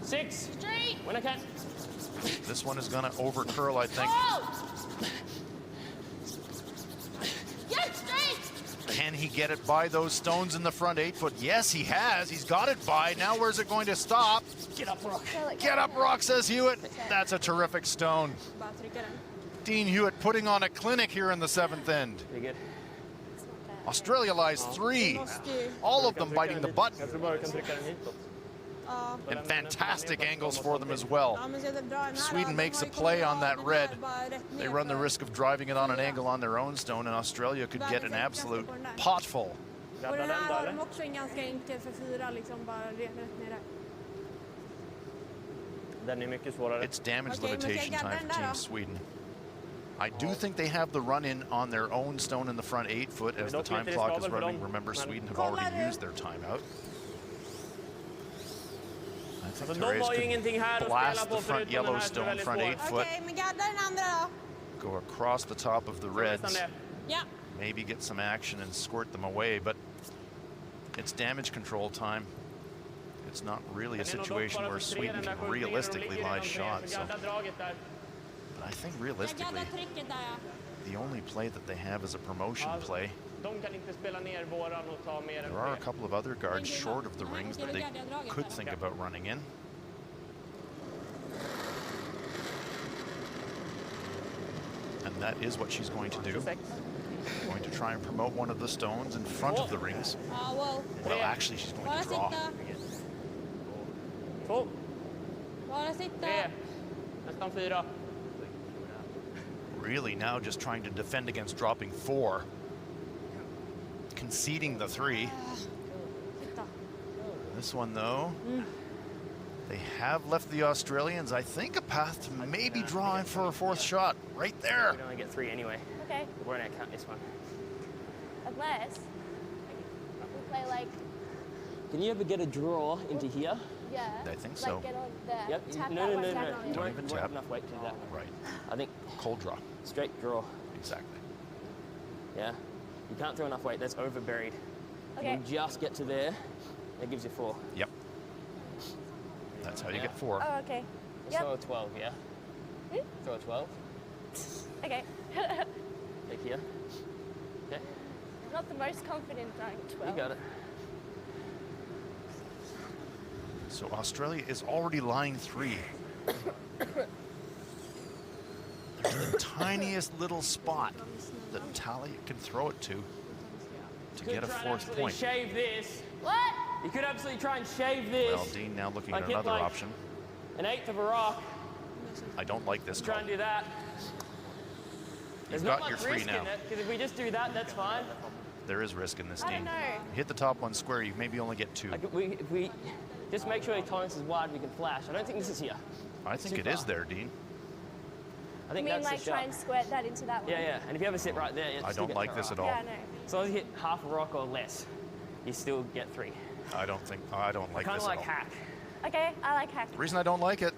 6. Straight. When I can. This one is gonna over curl, I think. Oh! Yes, straight. Can he get it by those stones in the front 8-foot? Yes, he has. He's got it by. Now where's it going to stop? Get up, Rock. Get up, Rock, says Hewitt. That's a terrific stone. Bara trycka den. Dean Hewitt putting on a clinic here in the 7th end. Pretty good. Australia lies 3. Måste ju. All of them biting the button. Jag tror bara du kan trycka den hitåt. Ja. And fantastic angles for them as well. Ja, men så jag drar den här. Sweden De makes har a ju play kommit on that av den red. här bara rätt They ner run the för- risk of driving it on an angle on their own stone, and Australia could get an absolute potful. Och den här har de också en ganska enkel för 4, liksom bara rätt ner där. Den är mycket svårare. It's damage Okay, limitation men ska jag time for gadda den Team där då? Sweden. I do think they have the run-in on their own stone in the front 8-foot as the time clock is running. Remember, Sweden have already used their timeout. I think Alltså, de har ju ingenting här Therese att could blast spela the på front förutom den yellow här som är stone, väldigt front svår. 8-foot, Okej, men gadda den andra då. go across the top of the reds, Nästan det. Ja. maybe get some action and squirt them away, but it's damage control time. It's not really a situation where Sweden can realistically lie shots. So, but I think Jag realistically, gaddar trycket där, ja. the only play that they have is a promotion play. De kan inte spela ner våran och ta mer än There are a 3. couple of other guards short of the rings that they could think about running in. And that is what she's going to do. Going to try and promote one of the stones in front of the rings. Ja, wow. Well, actually, she's going Bara to draw. sitta. 2. Bara sitta. 3. Nästan 4. Really now just trying to defend against dropping 4. Conceding the 3. Sitta. This one, though, they have left the Australians, I think, a path to maybe draw in for a 4th shot. Right there. We only get 3 anyway. Okay. We're going to count this one. Unless we play like, Can you ever get a draw into here? yeah. I think like so. Get on the Yep. tap No, that no, one no, down no. on You you. Don't won't even have tap. enough weight to do that. Right. I think Cold draw. straight draw. Exactly. Yeah. You can't throw enough weight. That's over buried. Okay. You just get to there. That gives you 4. Yep. That's how you get 4. Oh, okay. Let's throw Yep. a 12, yeah? Throw a 12. Okay. Take here. Okay. Not the most confident throwing 12. You got it. So Australia is already lying 3. There's the tiniest little spot that Talia can throw it to get a fourth point. Shave this. What? You could absolutely try and shave this. Well, Dean now looking Like at hit another like option. An eighth of a rock. I don't like this Try call. and do that. There's You've not got your much three risk now. in it, because if we just do that, that's fine. There is risk in this I game. don't know. Hit the top one square, you maybe only get 2. Like if we just make sure the tolerance is wide, we can flash. I don't think this is here. I think too it is far. there, Dean. I You think mean that's like the try shot. and squirt that into that one? Yeah, yeah. And if you have a sit right there, I don't like this at all. Yeah, I know. So as you hit half a rock or less, you still get 3. I don't like Kind this of at like all. hack. Okay, I like hack. The reason I don't like it,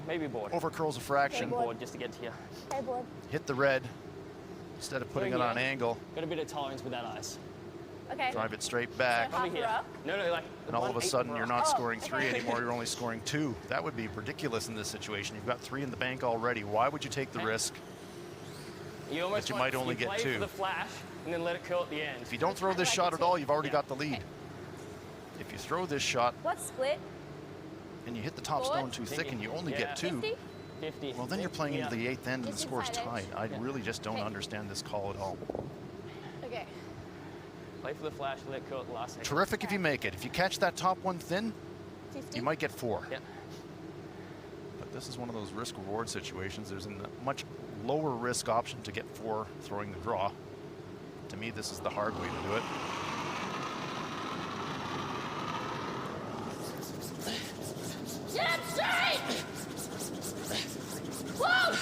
Maybe board. over curls a fraction. Okay, Board just to get to you. Okay, board. Hit the red instead of putting it on an angle. Got a bit of tolerance with that ice. Okay. Drive it straight back. Half Over a here. rock? No, like. And all of a 1/8 sudden, you're not Oh, scoring 3 okay. anymore. You're only scoring 2. That would be ridiculous in this situation. You've got 3 in the bank already. Why would you take the risk? You almost But you might only get play 2. for the flash and then let it curl at the end. If you don't throw this shot at all, you've already got the lead. If you throw this shot What's split? and you hit the top Board? stone too thick and you only Yeah. get 2, 50? 50. well, then you're playing into the 8th end and the Just score's inside tied. edge. I really just don't Okay. understand this call at all. Okay. Play for the flash, let it curl at the last second. Terrific if you make it. If you catch that top one thin, 50? you might get 4. Yeah. But this is one of those risk-reward situations. There's a much lower risk option to get 4 throwing the draw. To me, this is the hard way to do it. Get up straight! Whoa!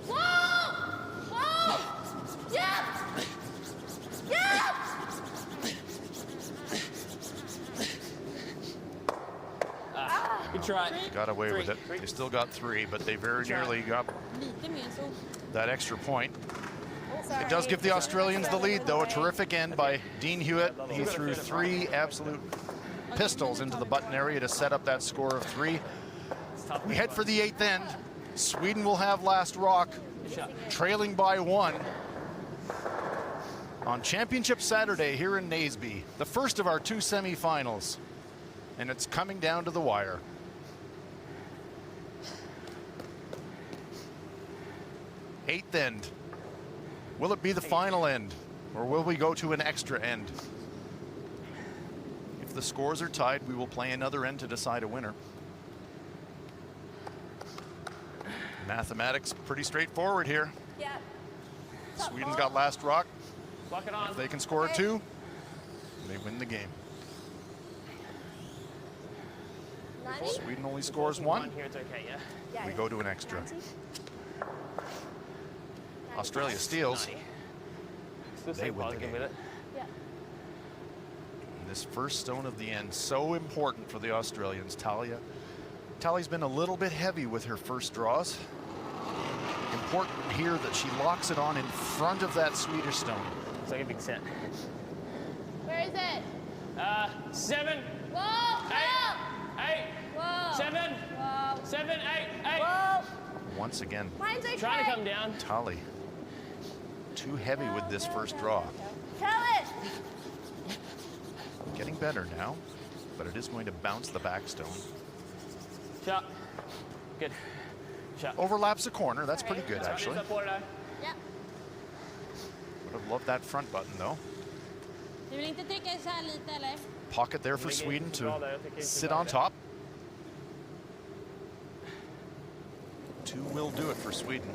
Whoa! Whoa! Yep! Yep! Good try. Got away with 3. it. They still got 3, but they very nearly got Lite mer så. that extra point. Sorry. It does give the Australians the lead, though. A terrific end by Dean Hewitt. He threw 3 absolute pistols into the button area to set up that score of 3. We head for the 8th end. Sweden will have last rock, trailing by 1 on Championship Saturday here in Naseby, the first of our 2 semifinals, and it's coming down to the wire. Eighth end. Will it be the final end, or will we go to an extra end? If the scores are tied, we will play another end to decide a winner. Mathematics pretty straightforward here. Yeah. Sweden's got last rock. Lock it on. If they can score 2, they win the game. 90? Sweden only scores 1. Here it's okay, yeah? Yeah, We yeah. go to an extra. 90? Australia steals. Still They stay win the positive game. with it. Yeah. This first stone of the end, so important for the Australians. Talia's been a little bit heavy with her first draws. Important here that she locks it on in front of that Swedish stone. It's like a big set. Where is it? 7, Whoa! 8, Whoa! 7, Whoa! 7, 8, 8. Whoa! Once again, Mine's okay. Trying to come down. Tali too heavy with this first draw. Tell it! Getting better now, but it is going to bounce the back stone. Shot. Good. Shot. Overlaps the corner. That's pretty good, Right, actually. up for it, Yeah. Would have loved that front button, though. Du vill inte trycka så här lite eller? Pocket there for Sweden to sit on top. 2 will do it for Sweden.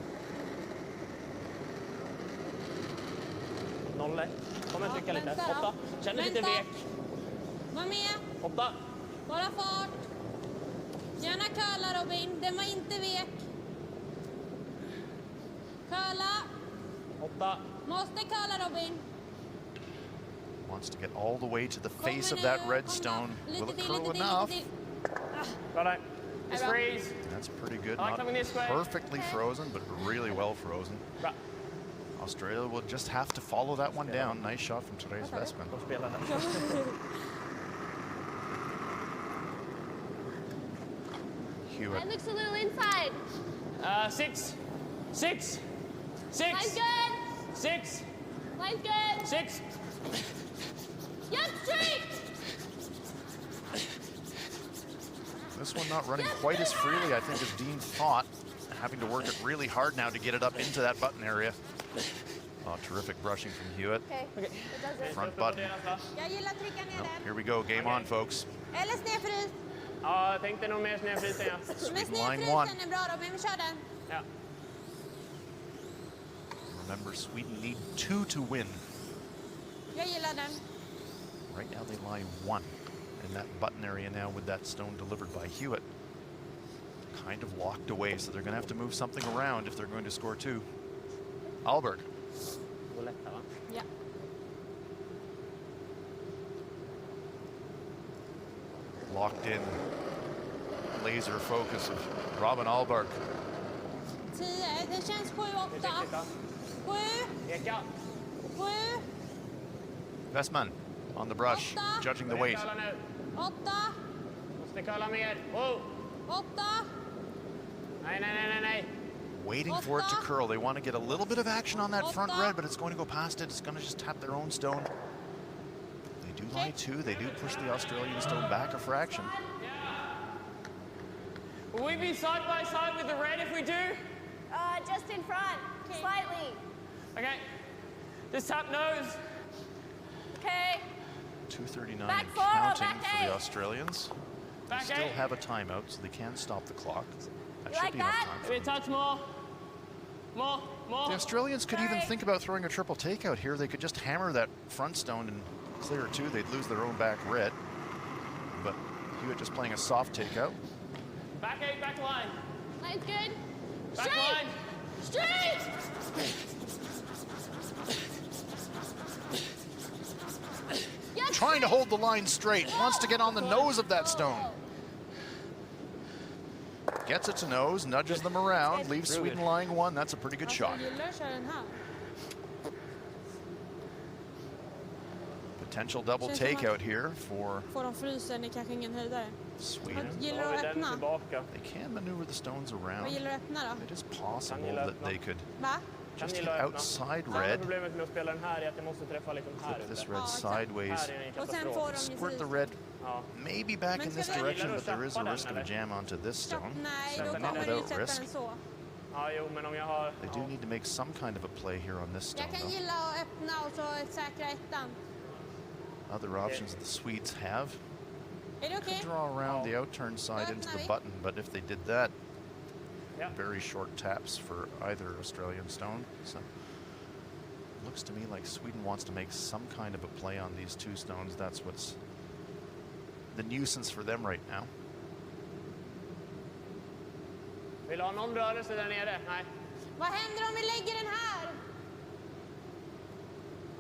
0. Kom igen, trycka lite. vänta då. 8. Känn lite Vänta. vek. Var med. 8. Bara fart. Gärna curla Robin. Den var inte vek. Curla. 8. Måste curla Robin. Wants to get all the way to the face of Kommer that nu, red kom då. stone. Lite Will it till, curl lite till, enough? lite till. Bra där. Just bra. freeze. That's pretty good. I like Not coming this way. perfectly frozen, but really well frozen. Bra. Australia will just have to follow that one down. Nice shot from Therese Westman. De spelar där. Hewitt. Mine looks a little inside. 6. 6. 6. Mine's good. 6. Mine's good. 6. Yep, straight. This one not running quite as freely, I think, as Dean thought. Having to work it really hard now to get it up into that button area. Oh, terrific brushing from Hewitt. Okay. Front button. Jag gillar att trycka ner den. Here we go, game on, folks. Eller snedfrys. Ja, jag tänkte nog mer snedfrysen, ja. Men Line one. snedfrysen är bra då, men vi kör den. Ja. Remember, Sweden need 2 to win. Jag gillar den. Right now they lie 1 in that button area now with that stone delivered by Hewitt. Kind of locked away, so they're going to have to move something around if they're going to score 2. Alberg. Går lättare, va? Ja. Locked in. Laser focus of Robin Alberg. 10, det känns 7, 8. 7, Eka. 7, Westman on the brush, judging the weight. 8. Åtta. Måste curla mer. Oh. 8. Nej. Waiting for it to curl. They want to get a little bit of action on that front red, but it's going to go past it. It's going to just tap their own stone. They do lie 2. They do push the Australian stone back a fraction. Will we be side by side with the red if we do? Just in front, slightly. Okay. Just tap nose. Okay. 2:39 Back and four, counting back for the 8. Australians. They Back still 8. have a timeout, so they can stop the clock. That You should like be enough that? time for Maybe a them. touch more. More. The Australians could even Sorry. think about throwing a triple takeout here. They could just hammer that front stone and clear it too. They'd lose their own back red. But Hewitt just playing a soft takeout. Back 8, back line. Line's good. Back Straight. line. Straight. Yes. Trying to hold the line straight. Wants to get on the nose of that stone. Gets it to nose, nudges them around, leaves Really Sweden good. lying 1. That's a pretty good shot. Jag gillar att köra den här. Potential double Känns som att- takeout here for Får de frysen är kanske ingen höjdare. Sweden. Gillar Då du har att vi den öppna? tillbaka. They can maneuver the stones Vad around. gillar du att öppna då? It is possible gilla that öppna. they could Va? just hit gilla öppna. outside Enda red, problemet med att spela den här är att jag måste träffa liksom här flip this ute. red Ja, exakt. sideways, Här är det en Och sen får katastrof. de ju squirt the frysen. red Ja. maybe back Men in ska this vi- direction, Gillar du but there is a zappa den, risk of a eller? jam onto this stone. Nej, då Sätta kommer ner du ju without sätta risk. den så. Ja, jo, men om jag har... They do need to make some kind of a play here on this stone, Jag kan though. gilla att öppna och så säkra ettan. Other options the Swedes have. Är det okej? Could draw around the outturn side into the button, but if they did that, Yeah. very short taps for either Australian stone. So looks to me like Sweden wants to make some kind of a play on these 2 stones. That's what's the nuisance for them right now. Vill du ha någon rörelse där nere? Nej. Vad händer om vi lägger den här?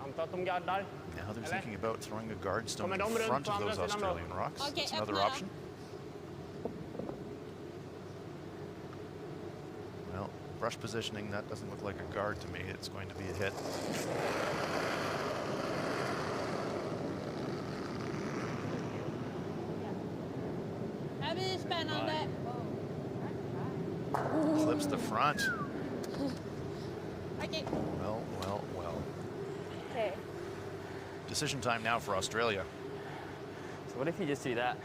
Anta att de gaddar. Now they're Eller? thinking about throwing a guard stone Kommer in de runt front på of andra those sidan då? Australian rocks. Okej, That's another öppna då. option. Well, brush positioning, that doesn't look like a guard to me. It's going to be a hit. Det här blir spännande. Clips the front. Okej. Well. Okay. Decision time now for Australia. So what if you just do that?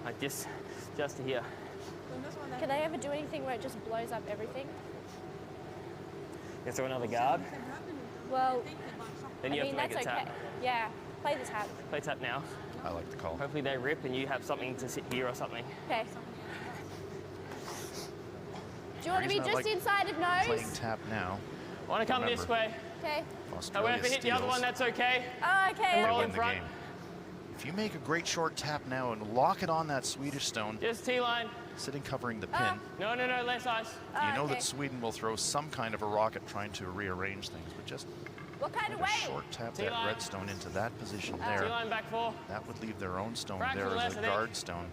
Like just to here. Can they ever do anything where it just blows up everything? You throw another guard. Well, Then I you mean, have to that's make a okay. tap. Yeah, play the tap. Play tap now. I like the call. Hopefully they rip and you have something to sit here or something. Okay. Do you want to be Reason I just like inside of Playing nose? tap now. Want to come this Remember. way. Okay. Australia However, hit the other steals. one, that's okay. Oh, okay. They roll win in the front. game. If you make a great short tap now and lock it on that Swedish stone, Just T-line. sitting covering the pin, No, less ice. you know okay. that Sweden will throw some kind of a rocket trying to rearrange things, but just What kind of a weight? short tap that T-line. red stone into that position there. T-line back 4. That would leave their own stone Fraction there less, as I a think. guard stone.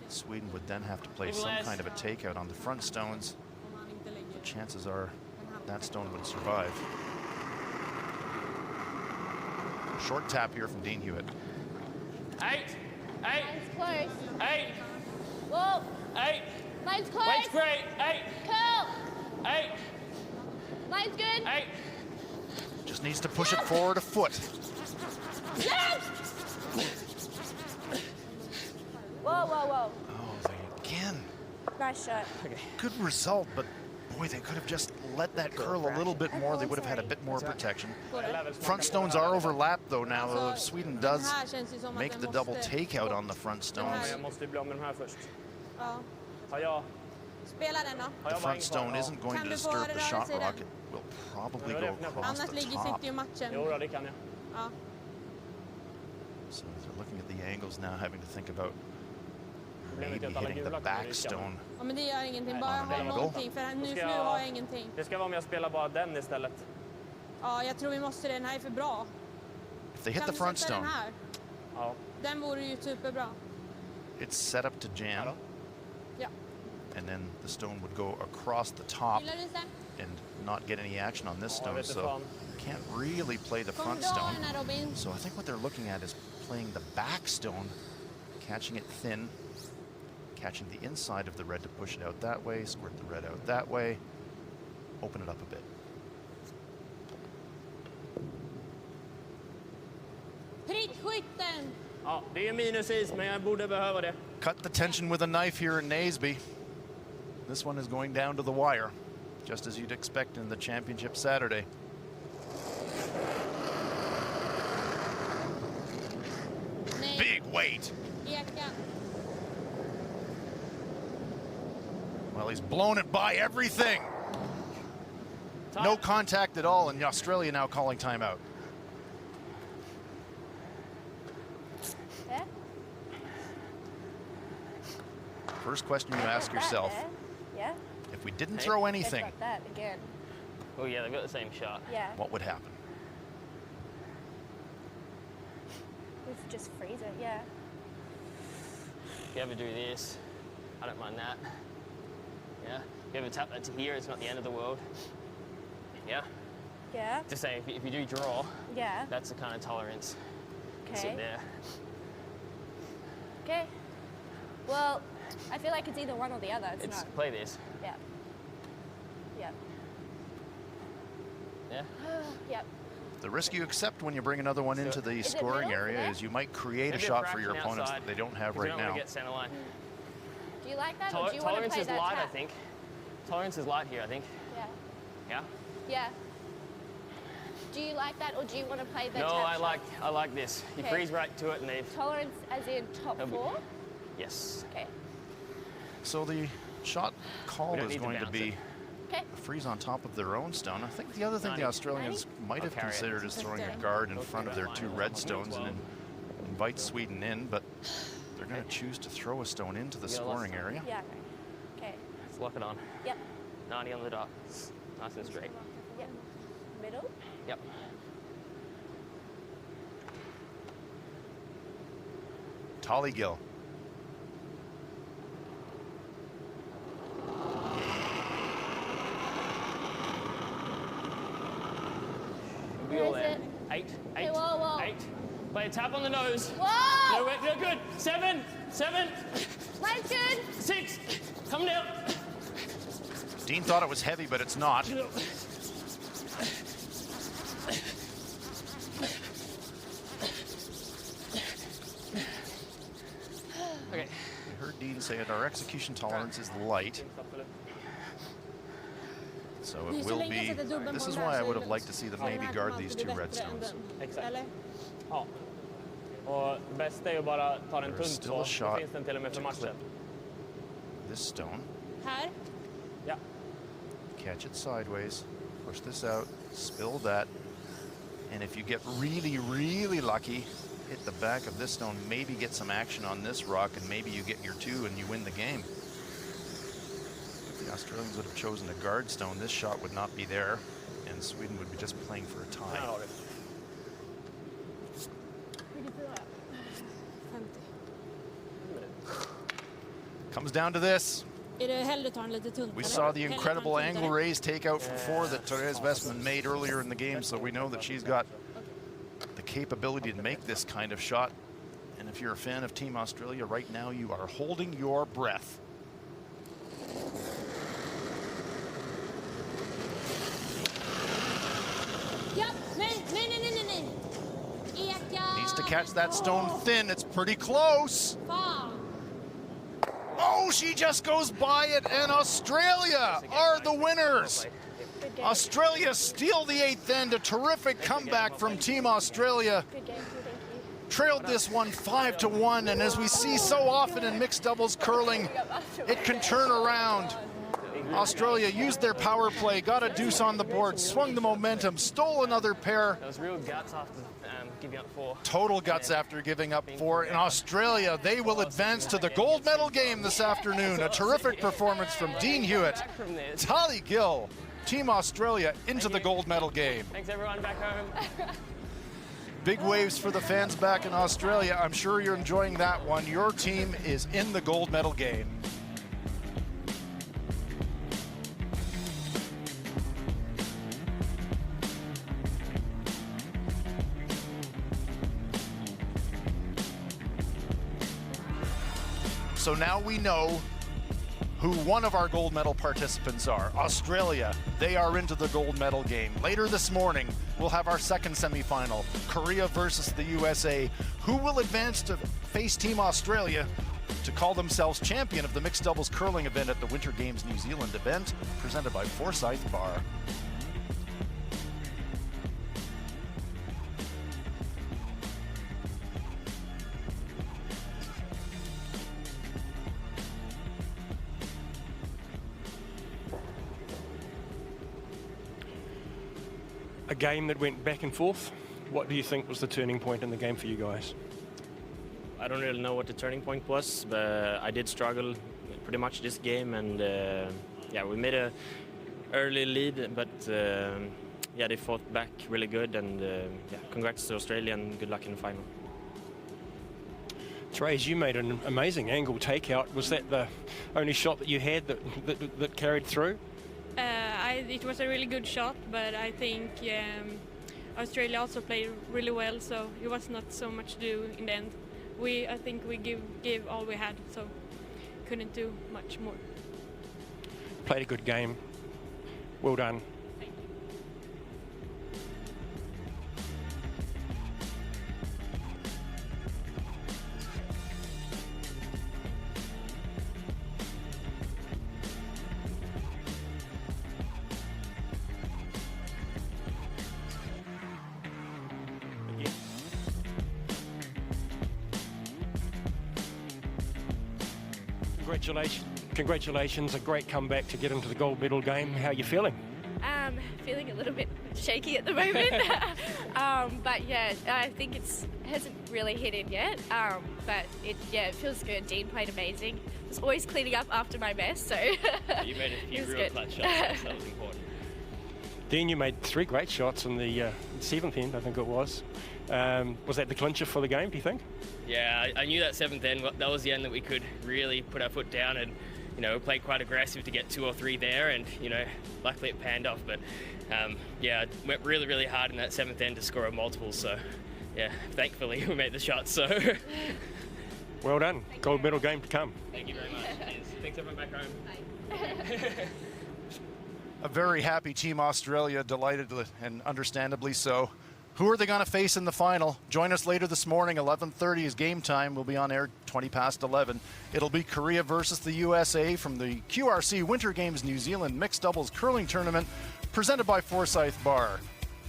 Sweden would then have to play Even some less. kind of a takeout on the front stones. Om han inte lägger. Chances are that stone would survive. Short tap here from Dean Hewitt. 8. Line's close. 8. Whoa. 8. Line's close. Weight's great. 8. Curl. 8. Line's good. 8. Just needs to push it forward a foot. Yes. Nice shot. Okay. Good result, but boy, they could have just let that curl a little bit more. They would have had a bit more protection. Front stones are overlapped though now. Sweden does make the double takeout on the front stones. The front stone isn't going to disturb the shot rock. It will probably go across the top. So they're looking at the angles now, having to think about maybe hitting the back stone. Ja, men det gör ingenting. Bara jag har någonting, för nu har jag ingenting. Det ska vara om jag spelar bara den istället. Ja, jag tror vi måste det. Den här är för bra. If they hit the front stone, Ja. Den vore ju superbra. it's set up to jam. Ja. And then the stone would go across the top Gillar du sen? and not get any action on this Ja, stone, vet du so fan. can't really play the Kom front dra stone. den här, Robin. So I think what they're looking at is playing the back stone, catching it thin, catching the inside of the red to push it out that way, squirt the red out that way, open it up a bit. Prickskytten! Ja, det är minusis, men jag borde behöva det. Cut the tension with a knife here in Naseby. This one is going down to the wire, just as you'd expect in the championship Saturday. Nej, Big weight. eka. Well, he's blown it by everything. No contact at all, and Australia now calling timeout. There. First question you ask yourself, Yeah. if we didn't throw They've anything, got that again. Oh yeah, they've got the same shot. Yeah. what would happen? We've just freeze it. Yeah. If you ever do this, I don't mind that. Yeah. If you ever tap that to here, it's not the end of the world. Yeah. Yeah. Just say if you do draw, Yeah. that's the kind of tolerance. You sit Okay. there. Okay. Well, I feel like it's either one or the other. It's It's not. play this. Yeah. Yep. Yeah. Yep. The risk you accept when you bring another one into the Is it scoring middle area there? is you might create a Maybe shot for your fraction opponents outside, that they don't have 'cause you right don't now. want to get center line. Do you like that, or do you want to Tolerance play is that light, tap? I think. Tolerance is light here, I think. Yeah. Yeah. Yeah. Do you like that, or do you want to play the No, tap I like this. You Okay. freeze right to it and leave. tolerance as in top That'll be- four? Yes. Okay. So the shot call We don't is need to going to bounce be it. Okay. a freeze on top of their own stone. I think the other thing the 90. Australians might have I'll carry it. considered is throwing a Okay. guard in Don't front of carry their that two line. red I'll stones and move then invite Sweden in, but they're going to choose to throw a stone into the You got a lot scoring of stone. area. Yeah. Okay. Let's lock it on. Yep. 90 on the dot. Nice and straight. Yep. Middle. Yep. Tollygill. We'll be Where all is there. it? 8, 8, Okay, whoa. 8. Play a tap on the nose. Whoa! No, good. 7, 7, Mine's good. 6. Come down. Dean thought it was heavy, but it's not. Okay. I heard Dean say it, our execution tolerance is light, so it will be. This is why I would have liked to see them maybe guard these two red stones. Exakt. Eller? Ja. Och bäst är ju bara ta den There's tunt still så. a shot Då finns den till och med för to matchen. clip this stone, Här? Ja. catch it sideways, push this out, spill that, and if you get really, really lucky, hit the back of this stone, maybe get some action on this rock, and maybe you get your two and you win the game. If the Australians would have chosen a guard stone, this shot would not be there, and Sweden would be just playing for a Här tie. har du. 50. Comes down to this. Är det hellre ta den lite tunt? We eller? saw the Hellre ta incredible den angle tuntare? raise takeout from four that Therese Westman made earlier in the game, so we know that she's got the capability to make this kind of shot. And if you're a fan of Team Australia right now, you are holding your breath. Ja, nej, nej, nej, nej, nej, nej. Eka! Needs to catch that stone thin. It's pretty close. Fan! Oh, she just goes by it, and Australia are the winners. Australia steal the 8th end. A terrific comeback from Team Australia. Good game. Thank you. Trailed this one 5-1, and as we see so often in mixed doubles curling, it can turn around. Australia used their power play, got a deuce on the board, swung the momentum, stole another pair. That was real guts after giving up 4. Total guts after giving up 4. In Australia, they will advance to the gold medal game this afternoon. A terrific performance from Dean Hewitt. Tali Gill, Team Australia into the gold medal game. Thanks everyone back home. Big waves for the fans back in Australia. I'm sure you're enjoying that one. Your team is in the gold medal game. So now we know who one of our gold medal participants are. Australia, they are into the gold medal game. Later this morning, we'll have our second semifinal, Korea versus the USA. Who will advance to face Team Australia to call themselves champion of the mixed doubles curling event at the Winter Games New Zealand event, presented by Forsyth Barr. A game that went back and forth. What do you think was the turning point in the game for you guys? I don't really know what the turning point was, but I did struggle pretty much this game, and yeah, we made a early lead, but yeah, they fought back really good, and yeah, congrats to Australia and good luck in the final. Therese, you made an amazing angle takeout. Was that the only shot that you had that carried through? It was a really good shot, but I think Australia also played really well, so it was not so much to do in the end. I think we gave all we had, so couldn't do much more. Played a good game. Well done. Congratulations, a great comeback to get into the gold medal game. How are you feeling? Feeling a little bit shaky at the moment. But yeah, I think it hasn't really hit in yet. But it feels good. Dean played amazing. Was always cleaning up after my mess, so You made a few real clutch shots. That was important. Dean, you made 3 great shots in the 7th end, I think it was. Was that the clincher for the game, do you think? Yeah, I knew that 7th end, that was the end that we could really put our foot down and, played quite aggressive to get 2 or 3 there, and, luckily it panned off. But, yeah, went really, really hard in that 7th end to score a multiple, so, yeah, thankfully we made the shots, so. Well done. Gold medal game to come. Thank you very much. Cheers. Thanks everyone back home. A very happy Team Australia, delighted and understandably so. Who are they going to face in the final? Join us later this morning, 11:30 is game time. We'll be on air 20 past 11. It'll be Korea versus the USA from the QRC Winter Games New Zealand Mixed Doubles Curling Tournament, presented by Forsyth Barr.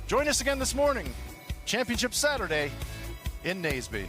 Join us again this morning, Championship Saturday in Naseby.